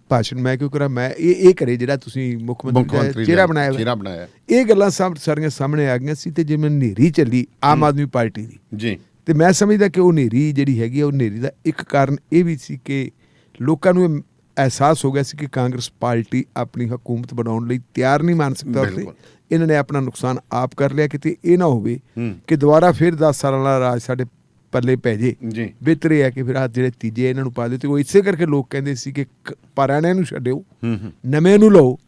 Speaker 10: ਭਾਸ਼ਣ ਮੈਂ ਕਿਉਂ ਕਰਾਂ, ਮੈਂ ਇਹ ਕਰੇ ਜਿਹੜਾ ਤੁਸੀਂ ਮੁੱਖ ਮੰਤਰੀ ਦਾ ਚਿਹਰਾ ਬਣਾਇਆ। ਇਹ ਗੱਲਾਂ ਸਾਰੀਆਂ ਸਾਹਮਣੇ ਆ ਗਈਆਂ ਸੀ ਤੇ ਜਿਵੇਂ ਹਨੇਰੀ ਚੱਲੀ ਆਮ ਆਦਮੀ ਪਾਰਟੀ ਦੀ ਜੀ। ਤੇ ਮੈਂ ਸਮਝਦਾ ਕਿ ਉਹ ਹਨੇਰੀ ਜਿਹੜੀ ਹੈਗੀ ਆ ਉਹ ਹਨੇਰੀ ਦਾ ਇੱਕ ਕਾਰਨ ਇਹ ਵੀ ਸੀ ਕਿ ਲੋਕਾਂ ਨੂੰ ਅਹਿਸਾਸ ਹੋ ਗਿਆ ਸੀ ਕਿ ਕਾਂਗਰਸ ਪਾਰਟੀ ਆਪਣੀ ਹਕੂਮਤ ਬਣਾਉਣ ਲਈ ਤਿਆਰ ਨਹੀਂ ਮਾਨਸਿਕ ਤੌਰ ਤੇ। ਇਹਨਾਂ ਨੇ ਆਪਣਾ ਨੁਕਸਾਨ ਆਪ ਕਰ ਲਿਆ। ਕਿਤੇ ਇਹ ਨਾ ਹੋਵੇ ਕਿ ਦੁਬਾਰਾ ਫਿਰ 10 ਸਾਲਾਂ ਦਾ ਰਾਜ ਸਾਡੇ ਪੱਲੇ ਪੈ ਜੇ। ਬਿਹਤਰ ਇਹ ਹੈ ਕਿ ਫਿਰ ਜਿਹੜੇ ਤੀਜੇ ਇਹਨਾਂ ਨੂੰ ਪਾ ਦਿਓ। ਤੇ ਉਹ ਇਸੇ ਕਰਕੇ ਲੋਕ ਕਹਿੰਦੇ ਸੀ ਕਿ ਪੁਰਾਣਿਆਂ ਨੂੰ ਛੱਡਿਓ, ਨਵੇਂ ਨੂੰ ਲਓ,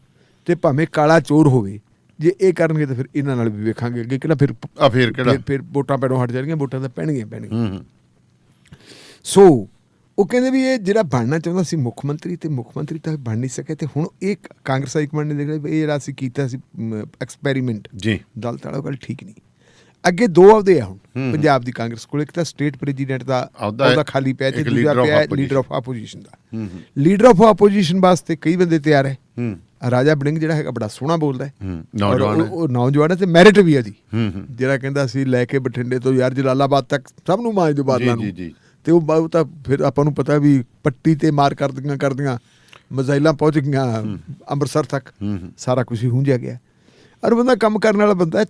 Speaker 10: ਤੇ ਭਾਵੇਂ ਕਾਲਾ ਚੋਰ ਹੋਵੇ। ਜੇ ਇਹ ਕਰਨਗੇ ਤਾਂ ਫਿਰ ਇਹਨਾਂ ਨਾਲ ਵੀ ਵੇਖਾਂਗੇ ਅੱਗੇ ਕਿਹੜਾ ਫਿਰ ਵੋਟਾਂ ਪੈਣੋਂ ਹਟ ਜਾਣਗੀਆਂ, ਵੋਟਾਂ ਤਾਂ ਪੈਣਗੀਆਂ। ਸੋ ਉਹ ਕਹਿੰਦੇ ਵੀ ਇਹ ਜਿਹੜਾ ਬਣਨਾ ਚਾਹੁੰਦਾ ਸੀ ਮੁੱਖ ਮੰਤਰੀ ਤੇ ਮੁੱਖ ਮੰਤਰੀ ਤਾਂ ਬਣ ਨਹੀਂ ਸਕਿਆ। ਤੇ ਹੁਣ ਇਹ ਕਾਂਗਰਸ ਹਾਈ ਕਮਾਂਡ ਨੇ ਦੇਖ ਲਿਆ ਇਹ ਜਿਹੜਾ ਅਸੀਂ ਕੀਤਾ ਸੀ ਐਕਸਪੈਰੀਮੈਂਟ ਜੀ ਦਲਿਤ ਵਾਲਾ, ਗੱਲ ਠੀਕ ਨਹੀਂ। ਅੱਗੇ 2 ਅਹੁਦੇ ਆ ਹੁਣ ਪੰਜਾਬ ਦੀ ਕਾਂਗਰਸ ਕੋਲ, ਇੱਕ ਤਾਂ ਸਟੇਟ ਪ੍ਰੈਜ਼ੀਡੈਂਟ ਦਾ ਅਹੁਦਾ ਖਾਲੀ ਪਿਆ ਤੇ ਦੂਜਾ ਪਿਆ leader of opposition the. Leader of opposition ਵਾਸਤੇ ਕਈ ਬੰਦੇ ਤਿਆਰ ਹੈ। ਰਾਜਾ ਵੜਿੰਗ ਜਿਹੜਾ ਹੈਗਾ ਬੜਾ ਸੋਹਣਾ ਬੋਲਦਾ ਹੈ, ਉਹ ਨੌਜਵਾਨ ਹੈ ਤੇ ਮੈਰਿਟ ਵੀ ਹੈ ਜੀ। ਜਿਹੜਾ ਕਹਿੰਦਾ ਸੀ ਲੈ ਕੇ ਬਠਿੰਡੇ ਤੋਂ ਯਾਰ ਜਲਾਲਾਬਾਦ ਤੱਕ ਸਭ ਨੂੰ ਮਾਂਜ ਦਿਓ ਬਾਦਲਾਂ ਨੂੰ। ਤੇ ਉਹ ਤਾਂ ਫਿਰ ਆਪਾਂ ਨੂੰ ਪਤਾ ਵੀ ਪੱਟੀ ਤੇ ਮਾਰ ਕਰਦੀਆਂ ਮਿਜ਼ਾਈਲਾਂ ਪਹੁੰਚ ਗਈਆਂ ਅੰਮ੍ਰਿਤਸਰ ਤੱਕ, ਸਾਰਾ ਕੁਝ ਹੀ ਹੁੰਜਿਆ ਗਿਆ। ਔਰ ਬੰਦਾ ਕੰਮ ਕਰਨ ਵਾਲਾ ਬੰਦਾ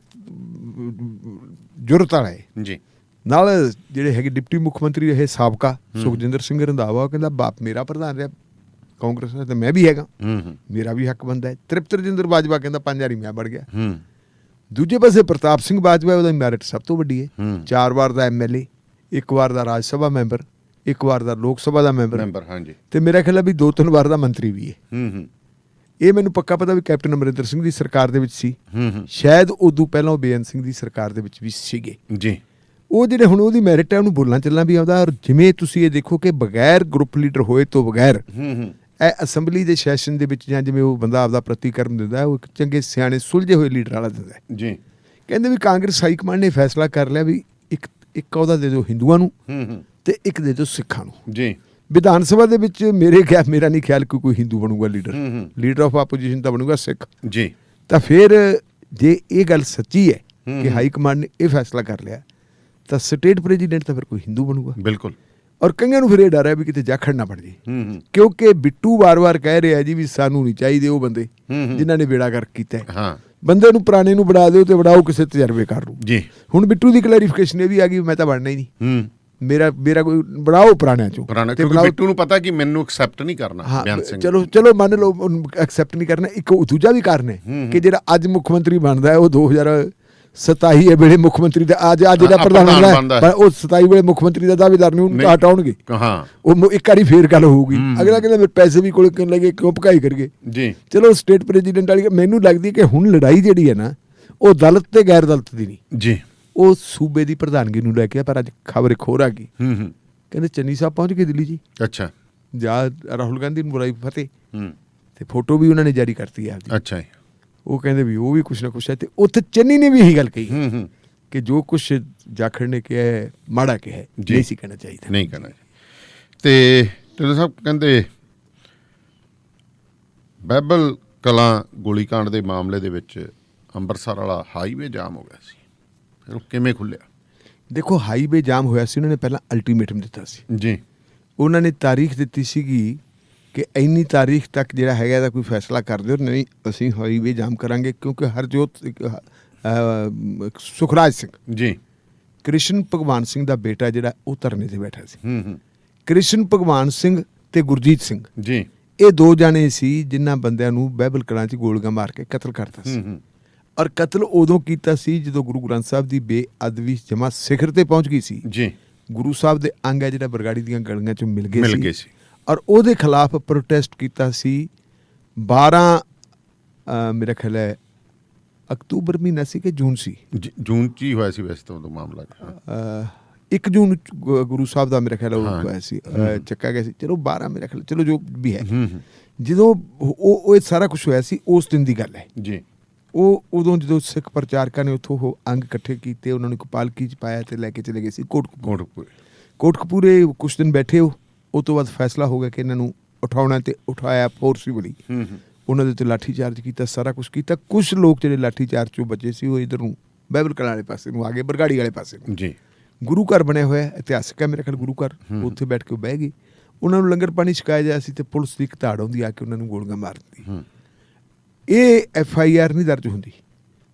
Speaker 10: ਜੁਰਤ ਵਾਲਾ ਹੈ ਜੀ। ਨਾਲ ਜਿਹੜੇ ਹੈਗੇ ਡਿਪਟੀ ਮੁੱਖ ਮੰਤਰੀ ਰਹੇ ਸਾਬਕਾ ਸੁਖਜਿੰਦਰ ਸਿੰਘ ਰੰਧਾਵਾ, ਉਹ ਕਹਿੰਦਾ ਬਾਪ ਮੇਰਾ ਪ੍ਰਧਾਨ ਰਿਹਾ ਕਾਂਗਰਸ ਦਾ ਤੇ ਮੈਂ ਵੀ ਹੈਗਾ, ਮੇਰਾ ਵੀ ਹੱਕ ਬਣਦਾ ਹੈ। ਤ੍ਰਿਪਤ ਰਜਿੰਦਰ ਬਾਜਵਾ ਕਹਿੰਦਾ 5 ਵਾਰੀ ਮੈਂ ਵੜ ਗਿਆ। ਦੂਜੇ ਪਾਸੇ ਪ੍ਰਤਾਪ ਸਿੰਘ ਬਾਜਵਾ, ਉਹਦਾ ਮੈਰਿਟ ਸਭ ਤੋਂ ਵੱਡੀ ਹੈ। 4 ਵਾਰ ਦਾ MLA, 1 ਵਾਰ ਦਾ ਰਾਜ ਸਭਾ ਮੈਂਬਰ, 1 ਵਾਰ ਦਾ ਲੋਕ ਸਭਾ ਦਾ ਮੈਂਬਰ ਤੇ ਮੇਰਾ ਖਿਆਲ ਹੈ ਵੀ 2-3 ਵਾਰ ਦਾ ਮੰਤਰੀ ਵੀ ਹੈ। ਇਹ ਮੈਨੂੰ ਪੱਕਾ ਪਤਾ ਵੀ ਕੈਪਟਨ ਅਮਰਿੰਦਰ ਸਿੰਘ ਦੀ ਸਰਕਾਰ ਦੇ ਵਿੱਚ ਸੀ, ਸ਼ਾਇਦ ਉਦੋਂ ਪਹਿਲਾਂ ਉਹ ਬੇਅੰਤ ਸਿੰਘ ਦੀ ਸਰਕਾਰ ਦੇ ਵਿੱਚ ਵੀ ਸੀਗੇ ਜੀ। ਉਹ ਜਿਹੜੇ ਹੁਣ ਉਹਦੀ ਮੈਰਿਟ ਹੈ ਉਹਨੂੰ ਬੋਲਣਾ ਚੱਲਣਾ ਵੀ ਆਉਂਦਾ। ਔਰ ਜਿਵੇਂ ਤੁਸੀਂ ਇਹ ਦੇਖੋ ਕਿ ਬਗੈਰ ਗਰੁੱਪ ਲੀਡਰ ਹੋਏ ਤੋਂ ਬਗੈਰ ਇਹ ਅਸੈਂਬਲੀ ਦੇ ਸੈਸ਼ਨ ਦੇ ਵਿੱਚ ਜਾਂ ਜਿਵੇਂ ਉਹ ਬੰਦਾ ਆਪਦਾ ਪ੍ਰਤੀਕਰਮ ਦਿੰਦਾ ਉਹ ਇੱਕ ਚੰਗੇ ਸਿਆਣੇ ਸੁਲਝੇ ਹੋਏ ਲੀਡਰ ਵਾਲਾ ਦਿੰਦਾ
Speaker 9: ਜੀ।
Speaker 10: ਕਹਿੰਦੇ ਵੀ ਕਾਂਗਰਸ ਹਾਈ ਕਮਾਂਡ ਨੇ ਫੈਸਲਾ ਕਰ ਲਿਆ ਵੀ ਇੱਕ ਅਹੁਦਾ ਦੇ ਦਿਓ ਹਿੰਦੂਆਂ ਨੂੰ ਤੇ ਇੱਕ ਦੇ ਦਿਓ ਸਿੱਖਾਂ ਨੂੰ
Speaker 9: ਜੀ।
Speaker 10: ਵਿਧਾਨ ਸਭਾ ਦੇ ਵਿੱਚ ਮੇਰਾ ਨਹੀਂ ਖਿਆਲ ਕਿ ਕੋਈ ਹਿੰਦੂ ਬਣੂਗਾ ਲੀਡਰ ਆਫ ਆਪੋਜੀਸ਼ਨ ਤਾਂ ਬਣੂਗਾ ਸਿੱਖ
Speaker 9: ਜੀ।
Speaker 10: ਤਾਂ ਫਿਰ ਜੇ ਇਹ ਗੱਲ ਸੱਚੀ ਹੈ ਕਿ ਹਾਈ ਕਮਾਂਡ ਨੇ ਇਹ ਫੈਸਲਾ ਕਰ ਲਿਆ ਤਾਂ ਸਟੇਟ ਪ੍ਰੈਜ਼ੀਡੈਂਟ ਤਾਂ ਫਿਰ ਕੋਈ ਹਿੰਦੂ ਬਣੂਗਾ।
Speaker 9: ਬਿਲਕੁਲ।
Speaker 10: ਔਰ ਕਈਆਂ ਨੂੰ ਫਿਰ ਇਹ ਡਰ ਹੈ ਵੀ ਕਿਤੇ ਜਾਖੜ ਨਾ ਬਣ ਜੇ ਕਿਉਂਕਿ ਬਿੱਟੂ ਵਾਰ-ਵਾਰ ਕਹਿ ਰਿਹਾ ਜੀ ਵੀ ਸਾਨੂੰ ਨਹੀਂ ਚਾਹੀਦੇ ਉਹ ਬੰਦੇ ਜਿਨ੍ਹਾਂ ਨੇ ਬੇੜਾ ਗਰਕ ਕੀਤਾ
Speaker 9: ਹਾਂ।
Speaker 10: ਬੰਦੇ ਨੂੰ ਪੁਰਾਣੇ ਨੂੰ ਬਣਾ ਦਿਓ ਤੇ ਬਣਾਓ ਕਿਸੇ ਤਜਰਬੇਕਾਰ ਨੂੰ।
Speaker 9: ਜੀ।
Speaker 10: ਹੁਣ ਬਿੱਟੂ ਦੀ ਕਲੈਰੀਫਿਕੇਸ਼ਨ ਇਹ ਵੀ ਆ ਗਈ ਮੈਂ ਤਾਂ ਬਣਨਾ ਹੀ ਨਹੀਂ। ਮੇਰਾ ਕੋਈ ਬਣਾਓ ਪੁਰਾਣਿਆਂ ਚੋਂ
Speaker 9: ਕਿਉਂਕਿ ਬਿੱਟੂ ਨੂੰ ਪਤਾ ਕਿ ਮੈਨੂੰ ਐਕਸੈਪਟ ਨਹੀਂ ਕਰਨਾ ਬਿਆਨ ਸਿੰਘ।
Speaker 10: ਚਲੋ ਮੰਨ ਲਓ ਐਕਸੈਪਟ ਨਹੀਂ ਕਰਨਾ। ਇੱਕ ਦੂਜਾ ਵੀ ਕਾਰਨ ਹੈ ਕਿ ਜਿਹੜਾ ਅੱਜ ਮੁੱਖ ਮੰਤਰੀ ਬਣਦਾ ਹੈ ਉਹ 2027 ਹੈ ਵੇਲੇ ਮੁੱਖ ਮੰਤਰੀ ਦਾ ਅੱਜ ਜਿਹੜਾ ਪ੍ਰਧਾਨ ਬਣਦਾ ਉਹ 27 ਵੇਲੇ ਮੁੱਖ ਮੰਤਰੀ ਦਾ ਦਾਅਵੇਦਾਰ ਨਹੀਂ ਉਹਨੂੰ ਹਟਾਉਣਗੇ। ਉਹ ਇੱਕ ਵਾਰੀ ਫੇਰ ਗੱਲ ਹੋਊਗੀ। ਅਗਲਾ ਕਹਿੰਦਾ ਮੇਰੇ ਪੈਸੇ ਵੀ ਕੋਲ ਕਿਉਂ ਲੱਗੇ ਕਿਉਂ ਭਕਾਈ ਕਰੀਏ। ਜੀ। ਚਲੋ ਸਟੇਟ ਪ੍ਰੈਜ਼ੀਡੈਂਟ ਵਾਲੀ ਮੈਨੂੰ ਲੱਗਦੀ ਕਿ ਹੁਣ ਲੜਾਈ ਜਿਹੜੀ ਹੈ ਨਾ ਉਹ ਦਲਿਤ ਤੇ ਗੈਰ ਦਲਿਤ ਦੀ ਨਹੀਂ ਜੀ ਉਹ ਸੂਬੇ ਦੀ ਪ੍ਰਧਾਨਗੀ ਨੂੰ ਲੈ ਕੇ। ਪਰ ਅੱਜ ਖਬਰ ਇੱਕ ਹੋਰ ਆ ਗਈ ਕਹਿੰਦੇ ਚੰਨੀ ਸਾਹਿਬ ਪਹੁੰਚ ਗਏ ਦਿੱਲੀ ਜੀ। ਅੱਛਾ। ਜਾਂ ਰਾਹੁਲ ਗਾਂਧੀ ਨੂੰ ਬੁਲਾਈ ਫਤਿਹ ਤੇ ਫੋਟੋ ਵੀ ਉਹਨਾਂ ਨੇ ਜਾਰੀ ਕਰਤੀ ਹੈ। ਅੱਛਾ। ਉਹ ਕਹਿੰਦੇ ਵੀ ਉਹ ਵੀ ਕੁਛ ਨਾ ਕੁਛ ਹੈ ਤੇ ਉੱਥੇ ਚੰਨੀ ਨੇ ਵੀ ਇਹੀ ਗੱਲ ਕਹੀ ਕਿ ਜੋ ਕੁਛ ਜਾਖੜ ਨੇ ਕਿਹਾ ਹੈ ਮਾੜਾ ਕਿਹਾ ਹੈ ਨਹੀਂ ਸੀ ਕਹਿਣਾ ਚਾਹੀਦਾ।
Speaker 9: ਨਹੀਂ ਕਹਿਣਾ। ਤੇ ਢਿੱਲੋਂ ਸਾਹਿਬ ਕਹਿੰਦੇ ਬਾਈਬਲ ਕਲਾਂ ਗੋਲੀकांड ਦੇ ਮਾਮਲੇ ਦੇ ਵਿੱਚ ਅੰਮ੍ਰਿਤਸਰ ਵਾਲਾ ਹਾਈਵੇ ਜਾਮ ਹੋ ਗਿਆ ਸੀ। ਫਿਰ ਉਹ ਕਿਵੇਂ ਖੁੱਲਿਆ?
Speaker 10: ਦੇਖੋ ਹਾਈਵੇ ਜਾਮ ਹੋਇਆ ਸੀ ਉਹਨਾਂ ਨੇ ਪਹਿਲਾਂ ਅਲਟੀਮੇਟਮ ਦਿੱਤਾ ਸੀ
Speaker 9: ਜੀ। ਉਹਨਾਂ
Speaker 10: ਨੇ ਤਾਰੀਖ ਦਿੱਤੀ ਸੀਗੀ ਕਿ ਇੰਨੀ ਤਾਰੀਖ ਤੱਕ ਜਿਹੜਾ ਹੈਗਾ ਇਹਦਾ ਕੋਈ ਫੈਸਲਾ ਕਰ ਦਿਓ ਨਹੀਂ ਅਸੀਂ ਹਾਈਵੇ ਜਾਮ ਕਰਾਂਗੇ ਕਿਉਂਕਿ ਹਰਜੋਤ ਸੁਖਰਾਜ ਸਿੰਘ
Speaker 9: ਜੀ
Speaker 10: ਕ੍ਰਿਸ਼ਨ ਭਗਵਾਨ ਸਿੰਘ ਦਾ ਬੇਟਾ ਜਿਹੜਾ ਉਹ ਧਰਨੇ ਤੇ ਬੈਠਾ ਸੀ। ਕ੍ਰਿਸ਼ਨ ਭਗਵਾਨ ਸਿੰਘ ਤੇ ਗੁਰਜੀਤ ਸਿੰਘ
Speaker 9: ਜੀ
Speaker 10: ਇਹ ਦੋ ਜਾਣੇ ਸੀ ਜਿਨ੍ਹਾਂ ਬੰਦਿਆਂ ਨੂੰ ਬਾਈਬਲ ਕਲਾਂ 'ਚ ਗੋਲੀਆਂ ਮਾਰ ਕੇ ਕਤਲ ਕਰਤਾ ਸੀ। ਔਰ ਕਤਲ ਉਦੋਂ ਕੀਤਾ ਸੀ ਜਦੋਂ ਗੁਰੂ ਗ੍ਰੰਥ ਸਾਹਿਬ ਦੀ ਬੇਅਦਬੀ ਜਮਾ ਸਿਖਰ ਤੇ ਪਹੁੰਚ ਗਈ ਸੀ।
Speaker 9: ਜੀ।
Speaker 10: ਗੁਰੂ ਸਾਹਿਬ ਦੇ ਅੰਗ ਹੈ ਜਿਹੜਾ ਬਰਗਾੜੀ ਦੀਆਂ ਗਲੀਆਂ 'ਚੋਂ ਮਿਲ ਗਏ ਸੀ ਔਰ ਉਹਦੇ ਖਿਲਾਫ ਪ੍ਰੋਟੈਸਟ ਕੀਤਾ ਸੀ। 12 ਮੇਰਾ ਖਿਆਲ ਹੈ ਅਕਤੂਬਰ ਮਹੀਨਾ ਸੀ ਕਿ ਜੂਨ ਸੀ।
Speaker 9: ਜੂਨ 'ਚ ਹੀ ਹੋਇਆ ਸੀ ਵੈਸੇ ਤਾਂ ਉਦੋਂ ਮਾਮਲਾ।
Speaker 10: 1 ਜੂਨ ਗੁਰੂ ਸਾਹਿਬ ਦਾ ਮੇਰਾ ਖਿਆਲ ਹੋਇਆ ਸੀ ਚੱਕਾ ਗਿਆ ਸੀ। ਚਲੋ 12 ਮੇਰਾ ਖਿਆਲ ਚਲੋ ਜੋ ਵੀ ਹੈ ਜਦੋਂ ਉਹ ਸਾਰਾ ਕੁਛ ਹੋਇਆ ਸੀ ਉਸ ਦਿਨ ਦੀ ਗੱਲ ਹੈ ਜੀ। ਉਹ ਉਦੋਂ ਜਦੋਂ ਸਿੱਖ ਪ੍ਰਚਾਰਕਾਂ ਨੇ ਉੱਥੋਂ ਉਹ ਅੰਗ ਇਕੱਠੇ ਕੀਤੇ ਉਹਨਾਂ ਨੂੰ ਇੱਕ ਪਾਲਕੀ 'ਚ ਪਾਇਆ ਤੇ ਲੈ ਕੇ ਚਲੇ ਗਏ ਸੀ ਕੋਟਕਪੂਰੇ ਕੁਛ ਦਿਨ ਬੈਠੇ ਉਹ ਤੋਂ ਬਾਅਦ ਫੈਸਲਾ ਹੋ ਗਿਆ ਕਿ ਇਹਨਾਂ ਨੂੰ ਉਠਾਉਣਾ ਤੇ ਉਠਾਇਆ ਫੋਰਸਫੁਲੀ। ਉਹਨਾਂ ਦੇ ਉੱਤੇ ਲਾਠੀ ਚਾਰਜ ਕੀਤਾ ਸਾਰਾ ਕੁਛ ਕੀਤਾ। ਕੁਛ ਲੋਕ ਜਿਹੜੇ ਲਾਠੀ ਚਾਰਜ 'ਚੋਂ ਬਚੇ ਸੀ ਉਹ ਇੱਧਰ ਨੂੰ ਬਾਈਬਲ ਕਲਾਂ ਵਾਲੇ ਪਾਸੇ ਨੂੰ ਆ ਗਏ ਬਰਗਾੜੀ ਵਾਲੇ ਪਾਸੇ ਨੂੰ ਜੀ। ਗੁਰੂ ਘਰ ਬਣਿਆ ਹੋਇਆ ਇਤਿਹਾਸਕ ਹੈ ਮੇਰੇ ਖਿਆਲ ਗੁਰੂ ਘਰ ਉੱਥੇ ਬੈਠ ਕੇ ਬਹਿ ਗਏ। ਉਹਨਾਂ ਨੂੰ ਲੰਗਰ ਪਾਣੀ ਛਕਾਇਆ ਗਿਆ ਸੀ ਤੇ ਪੁਲਿਸ ਦੀ ਇੱਕ ਧਾੜ ਆਉਂਦੀ ਆ ਕੇ ਉਹਨਾਂ ਨੂੰ ਗੋਲੀਆਂ ਮਾਰ ਦਿੱਤੀ। ਇਹ FIR ਨਹੀਂ ਦਰਜ ਹੁੰਦੀ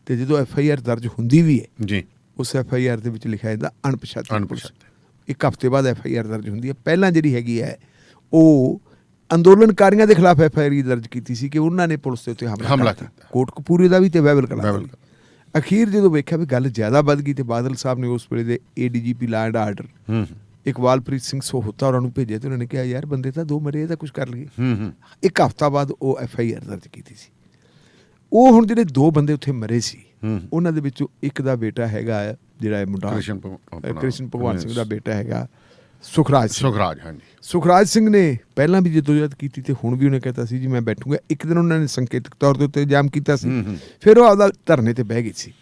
Speaker 10: ਤੇ ਜਦੋਂ FIR ਦਰਜ ਹੁੰਦੀ ਵੀ ਹੈ ਜੀ ਉਸ FIR ਦੇ ਵਿੱਚ ਲਿਖਿਆ ਜਾਂਦਾ ਅਣਪਛਾਤੇ। ਇੱਕ ਹਫ਼ਤੇ ਬਾਅਦ FIR ਦਰਜ ਹੁੰਦੀ ਹੈ। ਪਹਿਲਾਂ ਜਿਹੜੀ ਹੈਗੀ ਹੈ ਉਹ ਅੰਦੋਲਨਕਾਰੀਆਂ ਦੇ ਖਿਲਾਫ FIR ਦਰਜ ਕੀਤੀ ਸੀ ਕਿ ਉਹਨਾਂ ਨੇ ਪੁਲਿਸ ਦੇ ਉੱਤੇ ਹਮਲਾ ਕੀਤਾ ਕੋਟਕਪੂਰੇ ਦਾ ਵੀ ਤੇ ਬਾਈਬਲ ਕਲਾਂ ਦਾ ਵੀ। ਅਖੀਰ ਜਦੋਂ ਵੇਖਿਆ ਵੀ ਗੱਲ ਜ਼ਿਆਦਾ ਵੱਧ ਗਈ ਤੇ ਬਾਦਲ ਸਾਹਿਬ ਨੇ ਉਸ ਵੇਲੇ ਦੇ ADGP law and order Iqbalpreet Singh Sahota ਉਹਨਾਂ ਨੂੰ ਭੇਜਿਆ ਤੇ ਉਹਨਾਂ ਨੇ ਕਿਹਾ ਯਾਰ ਬੰਦੇ ਤਾਂ 2 ਮਰੇ ਤਾਂ ਕੁਛ ਕਰ ਲਈਏ। ਇੱਕ ਹਫ਼ਤਾ ਬਾਅਦ ਉਹ FIR ਦਰਜ ਕੀਤੀ ਸੀ। ਉਹ ਹੁਣ ਜਿਹੜੇ 2 ਬੰਦੇ ਉੱਥੇ ਮਰੇ ਸੀ ਉਹਨਾਂ ਦੇ ਵਿੱਚੋਂ ਇੱਕ ਦਾ ਬੇਟਾ ਹੈਗਾ ਜਿਹੜਾ ਮੁੰਡਾ ਕ੍ਰਿਸ਼ਨ ਭਗਵਾਨ ਸਿੰਘ ਦਾ ਬੇਟਾ ਹੈਗਾ ਸੁਖਰਾਜ ਸਿੰਘ ਨੇ ਪਹਿਲਾਂ ਵੀ ਜਦੋਜਹਿਦ ਕੀਤੀ ਤੇ ਹੁਣ ਵੀ ਉਹਨੇ ਕਹਿਤਾ ਸੀ ਜੀ ਮੈਂ ਬੈਠੂੰਗਾ। ਇੱਕ ਦਿਨ ਉਹਨਾਂ ਨੇ ਸੰਕੇਤਕ ਤੌਰ ਦੇ ਉੱਤੇ ਜਾਮ ਕੀਤਾ ਸੀ ਫਿਰ ਉਹ ਆਪਦਾ ਧਰਨੇ ਤੇ ਬਹਿ ਗਏ ਸੀ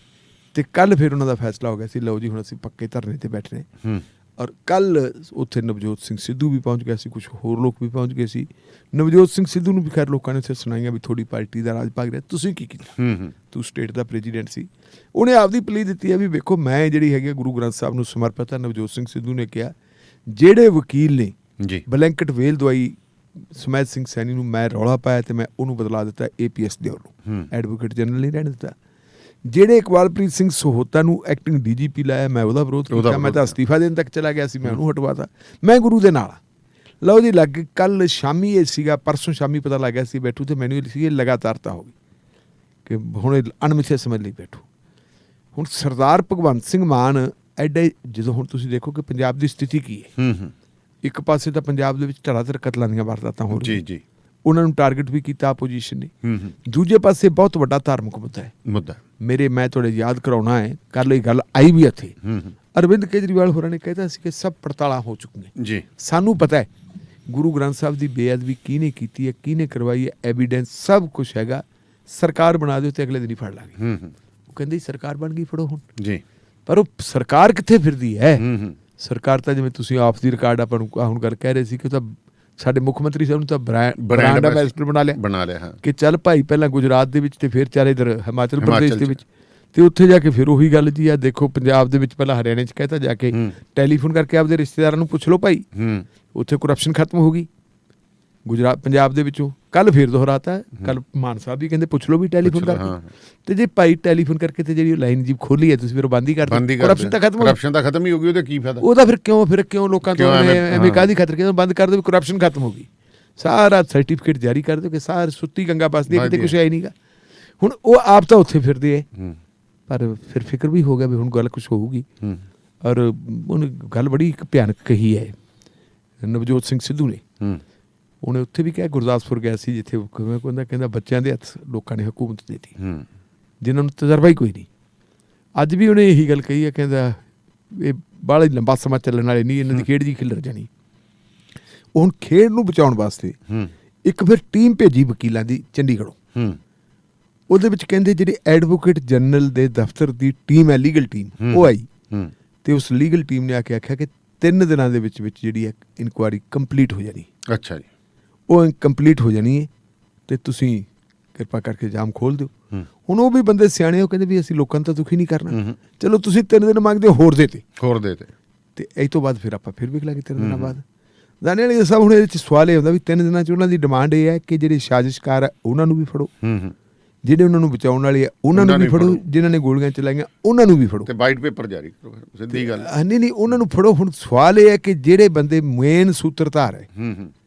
Speaker 10: ਤੇ ਕੱਲ ਫਿਰ ਉਹਨਾਂ ਦਾ ਫੈਸਲਾ ਹੋ ਗਿਆ ਸੀ ਲਓ ਜੀ ਹੁਣ ਅਸੀਂ ਪੱਕੇ ਧਰਨੇ ਤੇ ਬੈਠਣੇ। ਔਰ ਕੱਲ ਉੱਥੇ ਨਵਜੋਤ ਸਿੰਘ ਸਿੱਧੂ ਵੀ ਪਹੁੰਚ ਗਿਆ ਸੀ ਕੁਛ ਹੋਰ ਲੋਕ ਵੀ ਪਹੁੰਚ ਗਏ ਸੀ। ਨਵਜੋਤ ਸਿੰਘ ਸਿੱਧੂ ਨੂੰ ਵੀ ਖੈਰ ਲੋਕਾਂ ਨੇ ਉੱਥੇ ਸੁਣਾਈਆਂ ਵੀ ਤੁਹਾਡੀ ਪਾਰਟੀ ਦਾ ਰਾਜ ਭਾਗ ਰਿਹਾ ਤੁਸੀਂ ਕੀ ਕੀਤਾ ਤੂੰ ਸਟੇਟ ਦਾ ਪ੍ਰੈਜ਼ੀਡੈਂਟ ਸੀ। ਉਹਨੇ ਆਪਦੀ ਪਲੀ ਦਿੱਤੀ ਹੈ ਵੀ ਵੇਖੋ ਮੈਂ ਜਿਹੜੀ ਹੈਗੀ ਗੁਰੂ ਗ੍ਰੰਥ ਸਾਹਿਬ ਨੂੰ ਸਮਰਪਿਤ ਹੈ। ਨਵਜੋਤ ਸਿੰਘ ਸਿੱਧੂ ਨੇ ਕਿਹਾ ਜਿਹੜੇ ਵਕੀਲ ਨੇ ਬਲੈਂਕਟ ਵੇਲ ਦਵਾਈ ਸੁਮੈਤ ਸਿੰਘ ਸੈਣੀ ਨੂੰ ਮੈਂ ਰੌਲਾ ਪਾਇਆ ਤੇ ਮੈਂ ਉਹਨੂੰ ਬਦਲਾ ਦਿੱਤਾ APS ਦਿਓਲ ਨੂੰ ਐਡਵੋਕੇਟ ਜਨਰਲ ਨਹੀਂ ਰਹਿਣ ਦਿੱਤਾ। ਜਿਹੜੇ ਇਕਬਾਲਪ੍ਰੀਤ ਸਿੰਘ ਸੋਹਤਾ ਨੂੰ ਐਕਟਿੰਗ DGP ਲਾਇਆ ਮੈਂ ਉਹਦਾ ਵਿਰੋਧ ਕੀਤਾ। ਮੈਂ ਤਾਂ ਅਸਤੀਫਾ ਦੇਣ ਤੱਕ ਚਲਾ ਗਿਆ ਸੀ ਮੈਂ ਉਹਨੂੰ ਹਟਵਾਤਾ। ਮੈਂ ਗੁਰੂ ਦੇ ਨਾਲ ਲਓ ਜੀ ਲੱਗ ਕੱਲ ਸ਼ਾਮੀ ਇਹ ਸੀਗਾ ਪਰਸੋਂ ਸ਼ਾਮੀ ਪਤਾ ਲੱਗ ਗਿਆ ਸੀ ਬੈਠੂ ਤੇ ਮੈਨੂੰ ਇਹ ਲਗਾਤਾਰਤਾ ਹੋ ਗਈ ਕਿ ਹੁਣ ਅਣਮਿੱਥੇ ਸਮਝ ਲਈ ਬੈਠੂ। ਹੁਣ ਸਰਦਾਰ ਭਗਵੰਤ ਸਿੰਘ ਮਾਨ ਐਡੇ ਜਦੋਂ ਹੁਣ ਤੁਸੀਂ ਦੇਖੋ ਕਿ ਪੰਜਾਬ ਦੀ ਸਥਿਤੀ ਕੀ ਹੈ। ਇੱਕ ਪਾਸੇ ਤਾਂ ਪੰਜਾਬ ਦੇ ਵਿੱਚ ਧੜਾਧੜ ਕਤਲਾਂ ਦੀਆਂ ਵਾਰਦਾਤਾਂ ਹੋ ਰਹੀਆਂ ਜੀ ਉਹਨਾਂ ਨੂੰ ਟਾਰਗੇਟ ਵੀ ਕੀਤਾ ਆਪੋਜੀਸ਼ਨ ਨੇ। ਦੂਜੇ ਪਾਸੇ ਬਹੁਤ ਵੱਡਾ ਧਾਰਮਿਕ ਮੁੱਦਾ ਮੈਂ ਤੁਹਾਡੇ ਯਾਦ ਕਰਾਉਣਾ ਹੈ ਕੱਲ ਇਹ ਗੱਲ ਆਈ ਵੀ ਇੱਥੇ ਅਰਵਿੰਦ ਕੇਜਰੀਵਾਲ ਹੋਰਾਂ ਨੇ ਕਹਿਤਾ ਸੀ ਕਿ ਸਭ ਪੜਤਾਲਾਂ ਹੋ ਚੁੱਕੀਆਂ ਜੀ। ਸਾਨੂੰ ਪਤਾ ਹੈ ਗੁਰੂ ਗ੍ਰੰਥ ਸਾਹਿਬ ਦੀ ਬੇਅਦਬੀ ਕਿਹਨੇ ਕੀਤੀ ਹੈ, ਕਿਹਨੇ ਕਰਵਾਈ ਹੈ, ਐਵੀਡੈਂਸ ਸਭ ਕੁਝ ਹੈਗਾ। ਸਰਕਾਰ ਬਣਾ ਦਿਓ ਤੇ ਅਗਲੇ ਦਿਨ ਹੀ ਫੜ ਲਾਂਗੇ। ਉਹ ਕਹਿੰਦੇ ਜੀ ਸਰਕਾਰ ਬਣ ਗਈ, ਫੜੋ ਹੁਣ
Speaker 9: ਜੀ।
Speaker 10: ਪਰ ਉਹ ਸਰਕਾਰ ਕਿੱਥੇ ਫਿਰਦੀ ਹੈ? ਸਰਕਾਰ ਤਾਂ ਜਿਵੇਂ ਤੁਸੀਂ ਆਫ ਦੀ ਰਿਕਾਰਡ ਆਪਾਂ ਨੂੰ ਹੁਣ ਗੱਲ ਕਹਿ ਰਹੇ ਸੀ ਕਿ ਉਹ ਤਾਂ ਸਾਡੇ ਮੁੱਖ ਮੰਤਰੀ ਸਾਹਿਬ ਨੂੰ ਤਾਂ ਬ੍ਰਾਂਡ ਐਂਬੈਸਡਰ ਬਣਾ ਲਿਆ
Speaker 9: ਹਾਂ
Speaker 10: ਕਿ ਚੱਲ ਭਾਈ ਪਹਿਲਾਂ ਗੁਜਰਾਤ ਦੇ ਵਿੱਚ ਤੇ ਫਿਰ ਚਾਰੇ ਇਧਰ ਹਿਮਾਚਲ ਪ੍ਰਦੇਸ਼ ਦੇ ਵਿੱਚ, ਤੇ ਉੱਥੇ ਜਾ ਕੇ ਫਿਰ ਉਹੀ ਗੱਲ ਜੀ ਆ ਦੇਖੋ ਪੰਜਾਬ ਦੇ ਵਿੱਚ ਪਹਿਲਾਂ ਹਰਿਆਣੇ 'ਚ ਕਹਿਤਾ ਜਾ ਕੇ ਟੈਲੀਫੋਨ ਕਰਕੇ ਆਪਦੇ ਰਿਸ਼ਤੇਦਾਰਾਂ ਨੂੰ ਪੁੱਛ ਲਓ ਭਾਈ, ਉੱਥੇ ਕਰਪਸ਼ਨ ਖਤਮ ਹੋ ਗਈ। ਗੁਜਰਾਤ ਪੰਜਾਬ ਦੇ ਵਿੱਚੋਂ ਕੱਲ ਫਿਰ ਦੁਹਰਾਤਾ, ਕੱਲ ਮਾਨ ਸਾਹਿਬ ਵੀ ਕਹਿੰਦੇ ਪੁੱਛ ਲਓ ਵੀ ਟੈਲੀਫੋਨ ਕਰਕੇ। ਤੇ ਜੇ ਭਾਈ ਟੈਲੀਫੋਨ ਕਰਕੇ ਤੇ ਜਿਹੜੀ ਲਾਈਨ ਜੀ ਖੋਲੀ ਹੈ ਤੁਸੀਂ ਫਿਰ ਬੰਦ ਹੀ ਕਰ ਦਿਓ, ਕਰਪਸ਼ਨ ਤਾਂ ਖਤਮ
Speaker 9: ਹੀ ਹੋ ਗਈ, ਉਹਦਾ ਕੀ ਫਾਇਦਾ?
Speaker 10: ਉਹਦਾ ਫਿਰ ਕਿਉਂ ਲੋਕਾਂ ਤੋਂ ਐਵੇਂ ਕਾਹਦੀ ਖਾਤਰ ਕਿਉਂ ਬੰਦ ਕਰ ਦਿਓ? ਕਰਪਸ਼ਨ ਖਤਮ ਹੋ ਗਈ, ਸਾਰਾ ਸਰਟੀਫਿਕੇਟ ਜਾਰੀ ਕਰ ਦਿਓ ਕਿ ਸਾਰ ਸੁੱਤੀ ਗੰਗਾ ਬਸਦੀ ਹੈ, ਕਿਤੇ ਕੁਛ ਹੈ ਹੀ ਨਹੀਂਗਾ। ਹੁਣ ਉਹ ਆਪ ਤਾਂ ਉੱਥੇ ਫਿਰਦੇ ਹੈ, ਪਰ ਫਿਰ ਫਿਕਰ ਵੀ ਹੋ ਗਿਆ ਵੀ ਹੁਣ ਗੱਲ ਕੁਛ ਹੋਊਗੀ। ਔਰ ਉਹਨੇ ਗੱਲ ਬੜੀ ਇੱਕ ਭਿਆਨਕ ਕਹੀ ਹੈ ਨਵਜੋਤ ਸਿੰਘ ਸਿੱਧੂ ਨੇ। ਉਹਨੇ ਉੱਥੇ ਵੀ ਕਿਹਾ, ਗੁਰਦਾਸਪੁਰ ਗਿਆ ਸੀ ਜਿੱਥੇ ਕਹਿੰਦਾ ਬੱਚਿਆਂ ਦੇ ਹੱਥ ਲੋਕਾਂ ਨੇ ਹਕੂਮਤ ਦਿੱਤੀ ਜਿਨ੍ਹਾਂ ਨੂੰ ਤਜਰਬਾ ਹੀ ਕੋਈ ਨਹੀਂ। ਅੱਜ ਵੀ ਉਹਨੇ ਇਹੀ ਗੱਲ ਕਹੀ ਹੈ, ਕਹਿੰਦਾ ਇਹ ਬਾਹਲਾ ਹੀ ਲੰਬਾ ਸਮਾਂ ਚੱਲਣ ਵਾਲੇ ਨਹੀਂ, ਇਹਨਾਂ ਦੀ ਖੇਡ ਜੀ ਖਿਲਰ ਜਾਣੀ। ਉਹ ਹੁਣ ਖੇਡ ਨੂੰ ਬਚਾਉਣ ਵਾਸਤੇ ਇੱਕ ਫਿਰ ਟੀਮ ਭੇਜੀ ਵਕੀਲਾਂ ਦੀ ਚੰਡੀਗੜ੍ਹੋਂ। ਉਹਦੇ ਵਿੱਚ ਕਹਿੰਦੇ ਜਿਹੜੇ ਐਡਵੋਕੇਟ ਜਨਰਲ ਦੇ ਦਫ਼ਤਰ ਦੀ ਟੀਮ ਹੈ, ਲੀਗਲ ਟੀਮ, ਉਹ ਆਈ ਤੇ ਉਸ ਲੀਗਲ ਟੀਮ ਨੇ ਆ ਕੇ ਆਖਿਆ ਕਿ 3 ਦਿਨਾਂ ਦੇ ਵਿੱਚ ਜਿਹੜੀ ਹੈ ਇਨਕੁਆਇਰੀ ਕੰਪਲੀਟ ਹੋ ਜਾਣੀ।
Speaker 9: ਅੱਛਾ ਜੀ।
Speaker 10: ਉਹ ਕੰਪਲੀਟ ਹੋ ਜਾਣੀ ਹੈ ਤੇ ਤੁਸੀਂ ਕਿਰਪਾ ਕਰਕੇ ਜਾਮ ਖੋਲ ਦਿਓ। ਹੁਣ ਉਹ ਵੀ ਬੰਦੇ ਸਿਆਣੇ, ਉਹ ਕਹਿੰਦੇ ਵੀ ਅਸੀਂ ਲੋਕਾਂ ਨੂੰ ਤਾਂ ਦੁਖੀ ਨਹੀਂ ਕਰਨਾ, ਚਲੋ ਤੁਸੀਂ 3 ਦਿਨ ਮੰਗਦੇ ਹੋ, ਹੋਰ ਦੇ ਤੇ ਇਹ ਤੋਂ ਬਾਅਦ ਫਿਰ ਆਪਾਂ ਫਿਰ ਵੇਖ ਲਾਂਗੇ 3 ਦਿਨਾਂ ਬਾਅਦ। ਦਾਣੇ ਵਾਲੀ ਸਾਹਿਬ ਹੁਣ ਇਹਦੇ 'ਚ ਸਵਾਲ ਇਹ ਹੁੰਦਾ ਵੀ 3 ਦਿਨਾਂ 'ਚ ਉਹਨਾਂ ਦੀ ਡਿਮਾਂਡ ਇਹ ਹੈ ਕਿ ਜਿਹੜੇ ਸਾਜ਼ਿਸ਼ਕਾਰ ਹੈ ਉਹਨਾਂ ਨੂੰ ਵੀ ਫੜੋ, ਜਿਹੜੇ ਉਹਨਾਂ ਨੂੰ ਬਚਾਉਣ ਵਾਲੇ ਆ ਉਹਨਾਂ ਨੂੰ ਵੀ ਫੜੋ, ਜਿਨ੍ਹਾਂ ਨੇ ਗੋਲੀਆਂ ਚਲਾਈਆਂ ਉਹਨਾਂ ਨੂੰ ਵੀ ਫੜੋ
Speaker 9: ਤੇ ਵਾਈਟ ਪੇਪਰ ਜਾਰੀ ਕਰੋ, ਸਿੱਧੀ ਗੱਲ।
Speaker 10: ਨਹੀਂ ਉਹਨਾਂ ਨੂੰ ਫੜੋ। ਹੁਣ ਸਵਾਲ ਇਹ ਹੈ ਕਿ ਜਿਹੜੇ ਬੰਦੇ ਮੇਨ ਸੂਤਰਧਾਰ ਹੈ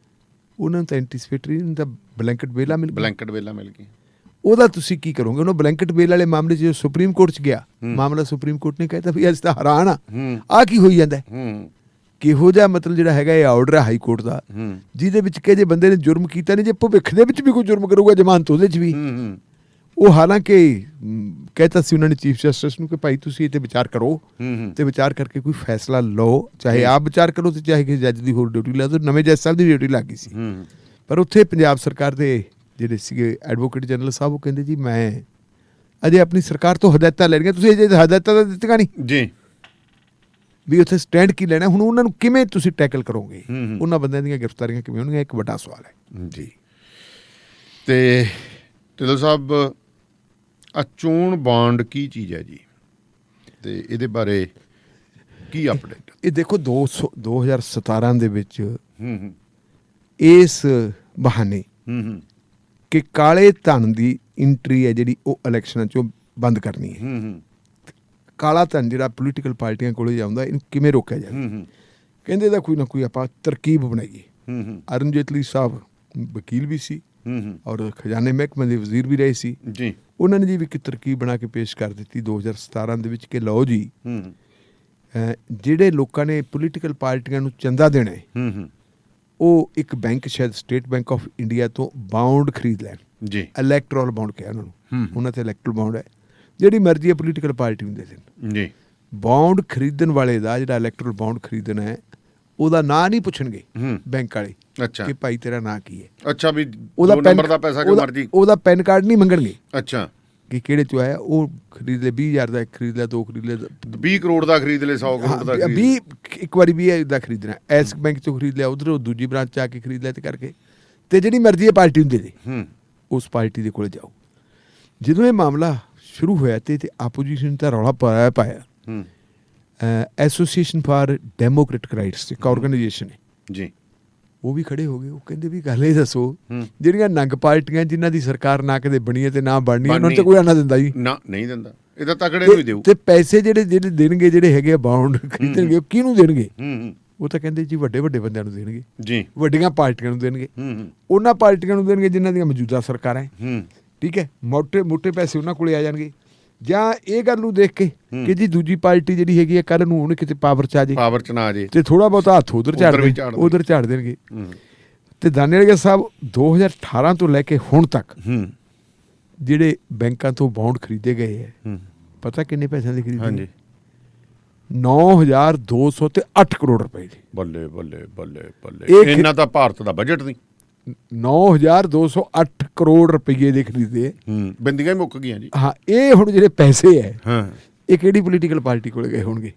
Speaker 10: ਉਹਨਾਂ ਨੂੰ ਤਾਂ ਐਂਟੀਸਪੇਟਰੀ ਤਾਂ ਬਲੈਂਕਟ ਵੇਲਾ ਮਿਲ ਗਈ। ਉਹਦਾ ਤੁਸੀਂ ਕੀ ਕਰੋਗੇ? ਉਹਨਾਂ ਬਲੈਂਕਟ ਬੇਲ ਵਾਲੇ ਮਾਮਲੇ 'ਚ ਜੋ ਸੁਪਰੀਮ ਕੋਰਟ 'ਚ ਗਿਆ ਮਾਮਲਾ, ਸੁਪਰੀਮ ਕੋਰਟ ਨੇ ਕਹਿਤਾ ਵੀ ਅੱਜ ਤਾਂ ਹੈਰਾਨ ਆ ਕੀ ਹੋਈ ਜਾਂਦਾ, ਕਿਹੋ ਜਿਹਾ ਮਤਲਬ ਜਿਹੜਾ ਹੈਗਾ ਇਹ ਆਰਡਰ ਹੈ ਹਾਈ ਕੋਰਟ ਦਾ ਜਿਹਦੇ ਵਿੱਚ ਕਿ ਜੇ ਬੰਦੇ ਨੇ ਜੁਰਮ ਕੀਤਾ ਨਹੀਂ, ਜੇ ਭਵਿੱਖ ਦੇ ਵਿੱਚ ਵੀ ਕੋਈ ਜੁਰਮ ਕਰੂਗਾ ਜ਼ਮਾਨਤ ਉਹਦੇ 'ਚ ਵੀ। ਉਹ ਹਾਲਾਂਕਿ ਕਹਿਤਾ ਸੀ ਉਹਨਾਂ ਨੇ ਚੀਫ ਜਸਟਿਸ ਨੂੰ ਕਿ ਭਾਈ ਤੁਸੀਂ ਇਹ 'ਤੇ ਵਿਚਾਰ ਕਰੋ ਤੇ ਵਿਚਾਰ ਕਰਕੇ ਕੋਈ ਫੈਸਲਾ ਲਓ, ਚਾਹੇ ਆਪ ਵਿਚਾਰ ਕਰੋ ਤੇ ਚਾਹੇ ਕਿਸੇ ਜੱਜ ਦੀ ਹੋਰ ਡਿਊਟੀ ਲਾ ਦਿਓ। ਨਵੇਂ ਜੱਜ ਸਾਹਿਬ ਦੀ ਡਿਊਟੀ ਲੱਗ ਗਈ ਸੀ, ਪਰ ਉੱਥੇ ਪੰਜਾਬ ਸਰਕਾਰ ਦੇ ਜਿਹੜੇ ਸੀਗੇ ਐਡਵੋਕੇਟ ਜਨਰਲ ਸਾਹਿਬ ਉਹ ਕਹਿੰਦੇ ਜੀ ਮੈਂ ਅਜੇ ਆਪਣੀ ਸਰਕਾਰ ਤੋਂ ਹਦਾਇਤਾਂ ਲੈਣੀਆਂ, ਤੁਸੀਂ ਅਜੇ ਹਦਾਇਤਾਂ ਤਾਂ ਦਿੱਤੀਆਂ ਨਹੀਂ ਜੀ ਵੀ ਉੱਥੇ ਸਟੈਂਡ ਕੀ ਲੈਣਾ। ਹੁਣ ਉਹਨਾਂ ਨੂੰ ਕਿਵੇਂ ਤੁਸੀਂ ਟੈਕਲ ਕਰੋਗੇ? ਉਹਨਾਂ ਬੰਦਿਆਂ ਦੀਆਂ ਗ੍ਰਿਫਤਾਰੀਆਂ ਕਿਵੇਂ ਹੋਣਗੀਆਂ? ਇੱਕ ਵੱਡਾ ਸਵਾਲ ਹੈ
Speaker 9: ਜੀ। ਤੇ ਢਿੱਲੋਂ ਸਾਹਿਬ, ਆ ਚੋਣ ਬਾਂਡ ਕੀ ਚੀਜ਼ ਹੈ ਜੀ, ਤੇ ਇਹਦੇ ਬਾਰੇ ਕੀ ਅਪਡੇਟ?
Speaker 10: ਇਹ ਦੇਖੋ 2017 ਦੇ ਵਿੱਚ ਇਸ ਬਹਾਨੇ ਕਿ ਕਾਲੇ ਧਨ ਦੀ ਐਂਟਰੀ ਹੈ ਜਿਹੜੀ ਉਹ ਇਲੈਕਸ਼ਨਾਂ 'ਚੋਂ ਬੰਦ ਕਰਨੀ ਹੈ। ਕਾਲਾ ਧਨ ਜਿਹੜਾ ਪੋਲੀਟੀਕਲ ਪਾਰਟੀਆਂ ਕੋਲ ਜਾਂਦਾ, ਇਹਨੂੰ ਕਿਵੇਂ ਰੋਕਿਆ ਜਾਵੇ? ਕਹਿੰਦੇ ਇਹਦਾ ਕੋਈ ਨਾ ਕੋਈ ਆਪਾਂ ਤਰਕੀਬ ਬਣਾਈਏ। ਅਰੁਣ ਜੇਤਲੀ ਸਾਹਿਬ ਵਕੀਲ ਵੀ ਸੀ ਔਰ ਖਜ਼ਾਨੇ ਮਹਿਕਮੇ ਦੇ ਵਜ਼ੀਰ ਵੀ ਰਹੇ ਸੀ ਜੀ। ਉਹਨਾਂ ਨੇ ਜੀ ਵੀ ਇੱਕ ਤਰਕੀਬ ਬਣਾ ਕੇ ਪੇਸ਼ ਕਰ ਦਿੱਤੀ 2017 ਦੇ ਵਿੱਚ ਕਿ ਲਓ ਜੀ ਜਿਹੜੇ ਲੋਕਾਂ ਨੇ ਪੋਲੀਟੀਕਲ ਪਾਰਟੀਆਂ ਨੂੰ ਚੰਦਾ ਦੇਣਾ ਹੈ ਉਹ ਇੱਕ ਬੈਂਕ, ਸ਼ਾਇਦ ਸਟੇਟ ਬੈਂਕ ਆਫ ਇੰਡੀਆ ਤੋਂ ਬਾਉਂਡ ਖਰੀਦ ਲੈਣ ਜੀ। ਇਲੈਕਟਰਲ ਬਾਉਂਡ ਕਿਹਾ ਉਹਨਾਂ ਨੂੰ, ਉਹਨਾਂ ਤੇ ਇਲੈਕਟਰਲ ਬਾਉਂਡ ਹੈ, ਜਿਹੜੀ ਮਰਜ਼ੀ ਹੈ ਪੋਲੀਟੀਕਲ ਪਾਰਟੀ ਨੂੰ ਦੇ ਦੇਣ ਜੀ। ਬਾਉਂਡ ਖਰੀਦਣ ਵਾਲੇ ਦਾ ਜਿਹੜਾ ਇਲੈਕਟਰਲ ਬਾਉਂਡ ਖਰੀਦਣਾ ਹੈ ਉਹਦਾ ਨਾਂ ਨਹੀਂ ਪੁੱਛਣਗੇ ਬੈਂਕ ਵਾਲੇ ਕਿ ਭਾਈ ਤੇਰਾ ਨਾਂ ਕੀ ਹੈ।
Speaker 9: ਅੱਛਾ, ਵੀ 2 ਨੰਬਰ ਦਾ ਪੈਸਾ ਕਿਉਂ ਮਰਜ਼ੀ, ਉਹਦਾ
Speaker 10: ਪੈਨ ਕਾਰਡ ਨਹੀਂ ਮੰਗਣਗੇ।
Speaker 9: ਅੱਛਾ,
Speaker 10: ਕਿ ਕਿਹੜੇ ਚੋਂ ਆਇਆ, ਉਹ ਖਰੀਦ ਲੈ 20,000 ਦਾ ਖਰੀਦ ਲਿਆ, 2 ਖਰੀਦ ਲਿਆ,
Speaker 9: 20 ਕਰੋੜ ਦਾ ਖਰੀਦ ਲੈ, 100 ਕਰੋੜ ਦਾ ਖਰੀਦ
Speaker 10: 20 ਇੱਕ ਵਾਰੀ 20 ਦਾ ਖਰੀਦਣਾ, ਐਸ ਬੈਂਕ ਚੋਂ ਖਰੀਦ ਲਿਆ, ਉਧਰੋਂ ਦੂਜੀ ਬ੍ਰਾਂਚ 'ਚ ਆ ਕੇ ਖਰੀਦ ਲਿਆ ਤੇ ਕਰਕੇ, ਤੇ ਜਿਹੜੀ ਮਰਜ਼ੀ ਹੈ ਪਾਰਟੀ ਨੂੰ ਦੇ ਦੇ, ਉਸ ਪਾਰਟੀ ਦੇ ਕੋਲ ਜਾਓ। ਜਦੋਂ ਇਹ ਮਾਮਲਾ ਸ਼ੁਰੂ ਹੋਇਆ ਤੇ ਆਪੋਜੀਸ਼ਨ ਦਾ ਰੌਲਾ ਪਾਇਆ ਐਸੋਸੀਏਸ਼ਨ ਫਾਰ ਡੈਮੋਕ੍ਰੈਟਿਕ ਰਾਈਟਸ ਇੱਕ ਆਰਗੇਨਾਈਜੇਸ਼ਨ ਹੈ ਜੀ, ਉਹ ਵੀ ਖੜੇ ਹੋ ਗਏ। ਉਹ ਕਹਿੰਦੇ ਵੀ ਗੱਲ ਇਹ ਦੱਸੋ ਜਿਹੜੀਆਂ ਨੰਗ ਪਾਰਟੀਆਂ ਜਿਨ੍ਹਾਂ ਦੀ ਸਰਕਾਰ ਨਾ ਕਦੇ ਬਣੀ ਹੈ ਤੇ ਨਾ ਬਣਨੀ, ਉਹਨਾਂ ਨੂੰ ਤਾਂ ਕੋਈ ਆਨਾ ਦਿੰਦਾ ਜੀ ਨਾ, ਨਹੀਂ ਦਿੰਦਾ, ਇਹ ਤਾਂ ਤਕੜੇ ਨੂੰ ਹੀ ਦੇਊ। ਤੇ ਪੈਸੇ ਜਿਹੜੇ ਦੇਣਗੇ, ਜਿਹੜੇ ਹੈਗੇ ਬਾਉਂਡ ਖਰੀਦਣਗੇ, ਉਹ ਕਿਹਨੂੰ ਦੇਣਗੇ? ਉਹ ਤਾਂ ਕਹਿੰਦੇ ਜੀ ਵੱਡੇ ਬੰਦਿਆਂ ਨੂੰ ਦੇਣਗੇ ਜੀ, ਵੱਡੀਆਂ ਪਾਰਟੀਆਂ ਨੂੰ ਦੇਣਗੇ, ਉਹਨਾਂ ਪਾਰਟੀਆਂ ਨੂੰ ਦੇਣਗੇ ਜਿਨ੍ਹਾਂ ਦੀਆਂ ਮੌਜੂਦਾ ਸਰਕਾਰਾਂ, ਠੀਕ ਹੈ, ਮੋਟੇ ਪੈਸੇ ਉਹਨਾਂ ਕੋਲੇ ਆ ਜਾਣਗੇ। ਜਾਂ ਇਹ ਗੱਲ ਨੂੰ ਦੇਖ ਕੇ ਕਿ ਜੀ ਦੂਜੀ ਪਾਰਟੀ ਜਿਹੜੀ ਹੈਗੀ ਹੈ ਕੱਲ੍ਹ ਨੂੰ ਉਹਨੇ ਕਿਤੇ ਪਾਵਰ 'ਚ ਨਾ ਆ ਜੇ ਤੇ ਥੋੜ੍ਹਾ ਬਹੁਤਾ ਹੱਥ ਉਧਰ ਝਾੜ ਦੇਣਗੇ। ਤੇ ਦਾਨੇ ਵਾਲੇ ਸਾਹਿਬ 2018 ਤੋਂ ਲੈ ਕੇ ਹੁਣ ਤੱਕ ਜਿਹੜੇ ਬੈਂਕਾਂ ਤੋਂ ਬਾਉਂਡ ਖਰੀਦੇ ਗਏ ਹੈ, ਪਤਾ ਕਿੰਨੇ ਪੈਸਿਆਂ ਦੇ ਖਰੀਦੇ? 9,200 ਤੇ 8 ਕਰੋੜ ਰੁਪਏ ਦੀ।
Speaker 9: ਬੱਲੇ ਬੱਲੇ ਬੱਲੇ
Speaker 10: ਇਹ
Speaker 9: ਬੱਲੇ, ਇਹਨਾਂ ਤਾਂ ਭਾਰਤ ਦਾ ਬਜਟ ਨਹੀਂ।
Speaker 10: 9,208 ਕਰੋੜ ਰੁਪਏ ਦੇ ਖਰੀਦੇ।
Speaker 9: ਬਿੰਦੀਆਂ ਹੀ ਮੁੱਕ ਗਈਆਂ ਜੀ।
Speaker 10: ਹਾਂ, ਇਹ ਹੁਣ ਜਿਹੜੇ ਪੈਸੇ ਹੈ
Speaker 9: ਹਾਂ,
Speaker 10: ਇਹ ਕਿਹੜੀ ਪੋਲੀਟੀਕਲ ਪਾਰਟੀ ਕੋਲ ਗਏ ਹੋਣਗੇ?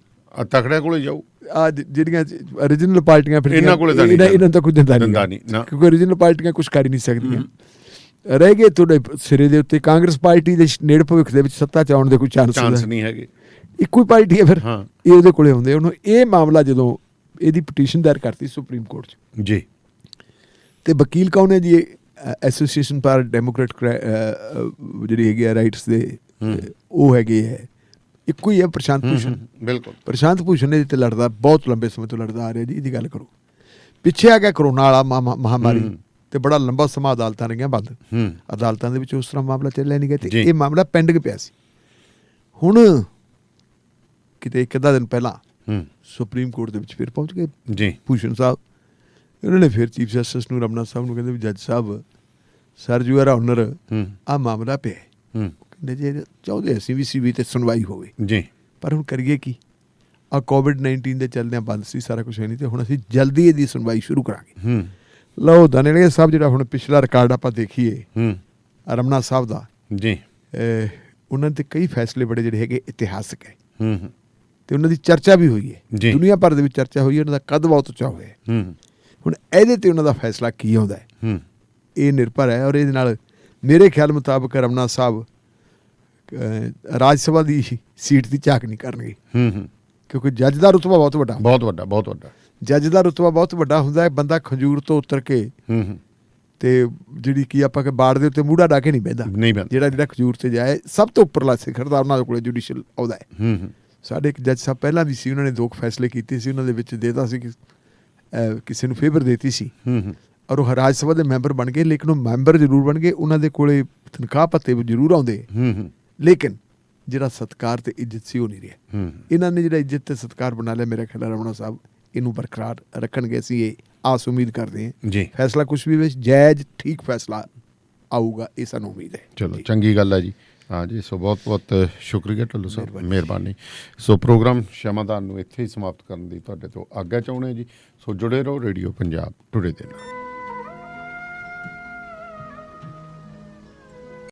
Speaker 9: ਤਕੜਿਆਂ ਕੋਲੇ ਜਾਊ।
Speaker 10: ਆ ਜਿਹੜੀਆਂ ਓਰੀਜਨਲ ਪਾਰਟੀਆਂ ਫਿਰ
Speaker 9: ਇਹਨਾਂ ਕੋਲੇ ਤਾਂ ਨਹੀਂ
Speaker 10: ਇਹਨਾਂ ਤਾਂ ਕੁਝ ਦਿੰਦਾ
Speaker 9: ਨਹੀਂ ਨਾ,
Speaker 10: ਕਿਉਂਕਿ ਓਰੀਜਨਲ ਪਾਰਟੀਆਂ ਕੁਝ ਕਰ ਹੀ ਨਹੀਂ ਸਕਦੀਆਂ। ਰਹਿ ਗਏ ਤੁਹਾਡੇ ਸਿਰੇ ਦੇ ਉੱਤੇ ਕਾਂਗਰਸ ਪਾਰਟੀ ਦੇ ਨੇੜੇ ਭਵਿੱਖ ਦੇ ਵਿੱਚ ਸੱਤਾ ਚ ਆਉਣ ਦੇ ਕੋਈ ਚਾਂਸ
Speaker 9: ਨਹੀਂ ਹੈਗੇ।
Speaker 10: ਇੱਕੋ ਹੀ ਪਾਰਟੀ ਹੈ ਫਿਰ।
Speaker 9: ਹਾਂ,
Speaker 10: ਇਹ ਉਹਦੇ ਕੋਲੇ ਆਉਂਦੇ। ਉਹਨੂੰ ਇਹ ਮਾਮਲਾ ਜਦੋਂ ਇਹਦੀ ਪਟੀਸ਼ਨ ਦਾਇਰ ਕਰਤੀ ਸੁਪਰੀਮ ਕੋਰਟ 'ਚ
Speaker 9: ਜੀ, ਤੇ
Speaker 10: ਵਕੀਲ ਕੌਣ ਹੈ ਜੀ? ਐਸੋਸੀਏਸ਼ਨ ਫਾਰ ਡੈਮੋਕ੍ਰੇਟ ਜਿਹੜੀ ਹੈਗੀ ਆ ਰਾਈਟਸ ਦੇ, ਉਹ ਹੈਗੇ ਹੈ, ਇੱਕੋ ਹੀ ਹੈ, ਪ੍ਰਸ਼ਾਂਤ ਭੂਸ਼ਣ।
Speaker 9: ਬਿਲਕੁਲ, ਪ੍ਰਸ਼ਾਂਤ
Speaker 10: ਭੂਸ਼ਣ ਇਹਦੇ ਤੇ ਲੜਦਾ, ਬਹੁਤ ਲੰਬੇ ਸਮੇਂ ਤੋਂ ਲੜਦਾ ਆ ਰਿਹਾ ਜੀ। ਇਹਦੀ ਗੱਲ ਕਰੋ, ਪਿੱਛੇ ਆ ਗਿਆ ਕਰੋਨਾ ਵਾਲਾ ਮਹਾਮਾਰੀ, ਤੇ ਬੜਾ ਲੰਬਾ ਸਮਾਂ ਅਦਾਲਤਾਂ ਰਹੀਆਂ ਬੰਦ। ਅਦਾਲਤਾਂ ਦੇ ਵਿੱਚ ਉਸ ਤਰ੍ਹਾਂ ਮਾਮਲਾ ਚੱਲਿਆ ਨਹੀਂ ਗਿਆ, ਤੇ ਇਹ ਮਾਮਲਾ ਪੈਂਡਿੰਗ ਪਿਆ ਸੀ। ਹੁਣ ਕਿਤੇ ਇੱਕ ਅੱਧਾ ਦਿਨ ਪਹਿਲਾਂ ਸੁਪਰੀਮ ਕੋਰਟ ਦੇ ਵਿੱਚ ਫਿਰ ਪਹੁੰਚ ਗਏ
Speaker 9: ਜੀ
Speaker 10: ਭੂਸ਼ਣ ਸਾਹਿਬ। ਉਹਨਾਂ ਨੇ ਫਿਰ ਚੀਫ ਜਸਟਿਸ ਨੂੰ, ਰਮਨਾ ਸਾਹਿਬ ਨੂੰ ਕਹਿੰਦੇ ਵੀ ਜੱਜ ਸਾਹਿਬ, ਸਰ ਯੂ ਆਰ ਆਨਰ, ਆਹ ਮਾਮਲਾ ਪਿਆ। ਕਹਿੰਦੇ ਜੇ ਚਾਹੁੰਦੇ ਅਸੀਂ ਵੀ ਸੀ ਤੇ ਸੁਣਵਾਈ ਹੋਵੇ
Speaker 9: ਜੀ,
Speaker 10: ਪਰ ਹੁਣ ਕਰੀਏ ਕੀ? ਆ ਕੋਵਿਡ-19 ਦੇ ਚੱਲਦਿਆਂ ਬੰਦ ਸੀ ਸਾਰਾ ਕੁਝ ਹੈ ਨਹੀਂ, ਤੇ ਹੁਣ ਅਸੀਂ ਜਲਦੀ ਇਹਦੀ ਸੁਣਵਾਈ ਸ਼ੁਰੂ ਕਰਾਂਗੇ। ਲਓ ਦਾਨੇਲੀਆ ਸਾਹਿਬ, ਜਿਹੜਾ ਹੁਣ ਪਿਛਲਾ ਰਿਕਾਰਡ ਆਪਾਂ ਦੇਖੀਏ ਰਮਨਾ ਸਾਹਿਬ ਦਾ
Speaker 9: ਜੀ,
Speaker 10: ਉਹਨਾਂ ਦੇ ਕਈ ਫੈਸਲੇ ਬੜੇ ਜਿਹੜੇ ਹੈਗੇ ਇਤਿਹਾਸਕ ਹੈ, ਤੇ ਉਹਨਾਂ ਦੀ ਚਰਚਾ ਵੀ ਹੋਈ ਹੈ, ਦੁਨੀਆ ਭਰ ਦੇ ਵਿੱਚ ਚਰਚਾ ਹੋਈ ਹੈ, ਉਹਨਾਂ ਦਾ ਕੱਦ ਬਹੁਤ ਉੱਚਾ ਹੋਇਆ। ਹੁਣ ਇਹਦੇ ਤੇ ਉਹਨਾਂ ਦਾ ਫੈਸਲਾ ਕੀ ਆਉਂਦਾ ਹੈ, ਇਹ ਨਿਰਭਰ ਹੈ। ਔਰ ਇਹਦੇ ਨਾਲ ਮੇਰੇ ਖਿਆਲ ਮੁਤਾਬਕ ਰਮਨਾ ਸਾਹਿਬ ਰਾਜ ਸਭਾ ਦੀ ਸੀਟ ਦੀ ਝਾਕ ਨਹੀਂ ਕਰਨਗੇ, ਕਿਉਂਕਿ ਜੱਜ ਦਾ ਰੁਤਬਾ ਬਹੁਤ ਵੱਡਾ,
Speaker 9: ਬਹੁਤ ਵੱਡਾ, ਬਹੁਤ ਵੱਡਾ।
Speaker 10: ਜੱਜ ਦਾ ਰੁਤਬਾ ਬਹੁਤ ਵੱਡਾ ਹੁੰਦਾ ਹੈ। ਬੰਦਾ ਖੰਜੂਰ ਤੋਂ ਉਤਰ ਕੇ ਤੇ ਜਿਹੜੀ ਕੀ ਆਪਾਂ ਕਿ ਬਾੜ ਦੇ ਉੱਤੇ ਮੂੜਾ ਡਾ ਕੇ ਨਹੀਂ ਬਹਿੰਦਾ। ਜਿਹੜਾ ਖਜੂਰ ਤੇ ਜਾਏ, ਸਭ ਤੋਂ ਉੱਪਰਲਾ ਸਿਖਰ ਦਾ ਉਹਨਾਂ ਦੇ ਕੋਲ ਜੁਡੀਸ਼ੀਅਲ ਆਉਂਦਾ ਹੈ। ਸਾਡੇ ਇੱਕ ਜੱਜ ਸਾਹਿਬ ਪਹਿਲਾਂ ਵੀ ਸੀ, ਉਹਨਾਂ ਨੇ 2 ਫੈਸਲੇ ਕੀਤੇ ਸੀ, ਉਹਨਾਂ ਦੇ ਵਿੱਚ ਦੇਤਾ ਸੀ ਕਿ ਕਿਸੇ ਨੂੰ ਫੇਵਰ ਦੇਤੀ ਸੀ, ਔਰ ਉਹ ਰਾਜ ਸਭਾ ਦੇ ਮੈਂਬਰ ਬਣ ਗਏ, ਲੇਕਿਨ ਉਹ ਮੈਂਬਰ ਜ਼ਰੂਰ ਬਣ ਗਏ, ਉਹਨਾਂ ਦੇ ਕੋਲੇ ਤਨਖਾਹ ਭੱਤੇ ਜ਼ਰੂਰ ਆਉਂਦੇ, ਲੇਕਿਨ ਜਿਹੜਾ ਸਤਿਕਾਰ ਤੇ ਇੱਜ਼ਤ ਸੀ ਉਹ ਨਹੀਂ ਰਿਹਾ। ਇਹਨਾਂ ਨੇ ਜਿਹੜਾ ਇੱਜ਼ਤ ਤੇ ਸਤਿਕਾਰ ਬਣਾ ਲਿਆ, ਮੇਰਾ ਖਿਆਲ ਰਮਨਾ ਸਾਹਿਬ ਇਹਨੂੰ ਬਰਕਰਾਰ ਰੱਖਣਗੇ। ਅਸੀਂ ਇਹ ਆਸ ਉਮੀਦ ਕਰਦੇ ਹਾਂ ਜੀ। ਫੈਸਲਾ ਕੁਛ ਵੀ ਵਿੱਚ ਜਾਇਜ਼ ਠੀਕ ਫੈਸਲਾ ਆਊਗਾ, ਇਹ ਸਾਨੂੰ ਉਮੀਦ ਹੈ।
Speaker 9: ਚਲੋ, ਚੰਗੀ ਗੱਲ ਹੈ ਜੀ। ਹਾਂ ਜੀ, ਸੋ ਬਹੁਤ ਬਹੁਤ ਸ਼ੁਕਰੀਆ ਢੱਲੂ ਸਾਹਿਬ, ਮਿਹਰਬਾਨੀ। ਸੋ ਪ੍ਰੋਗਰਾਮ ਸ਼ਮਾਦਾਨ ਨੂੰ ਇੱਥੇ ਹੀ ਸਮਾਪਤ ਕਰਨ ਦੀ ਤੁਹਾਡੇ ਤੋਂ ਆਗਿਆ ਚਾਹੁੰਦੇ ਜੀ। ਸੋ ਜੁੜੇ ਰਹੋ ਰੇਡੀਓ ਪੰਜਾਬ ਟੁਡੇ ਦੇ ਨਾਲ।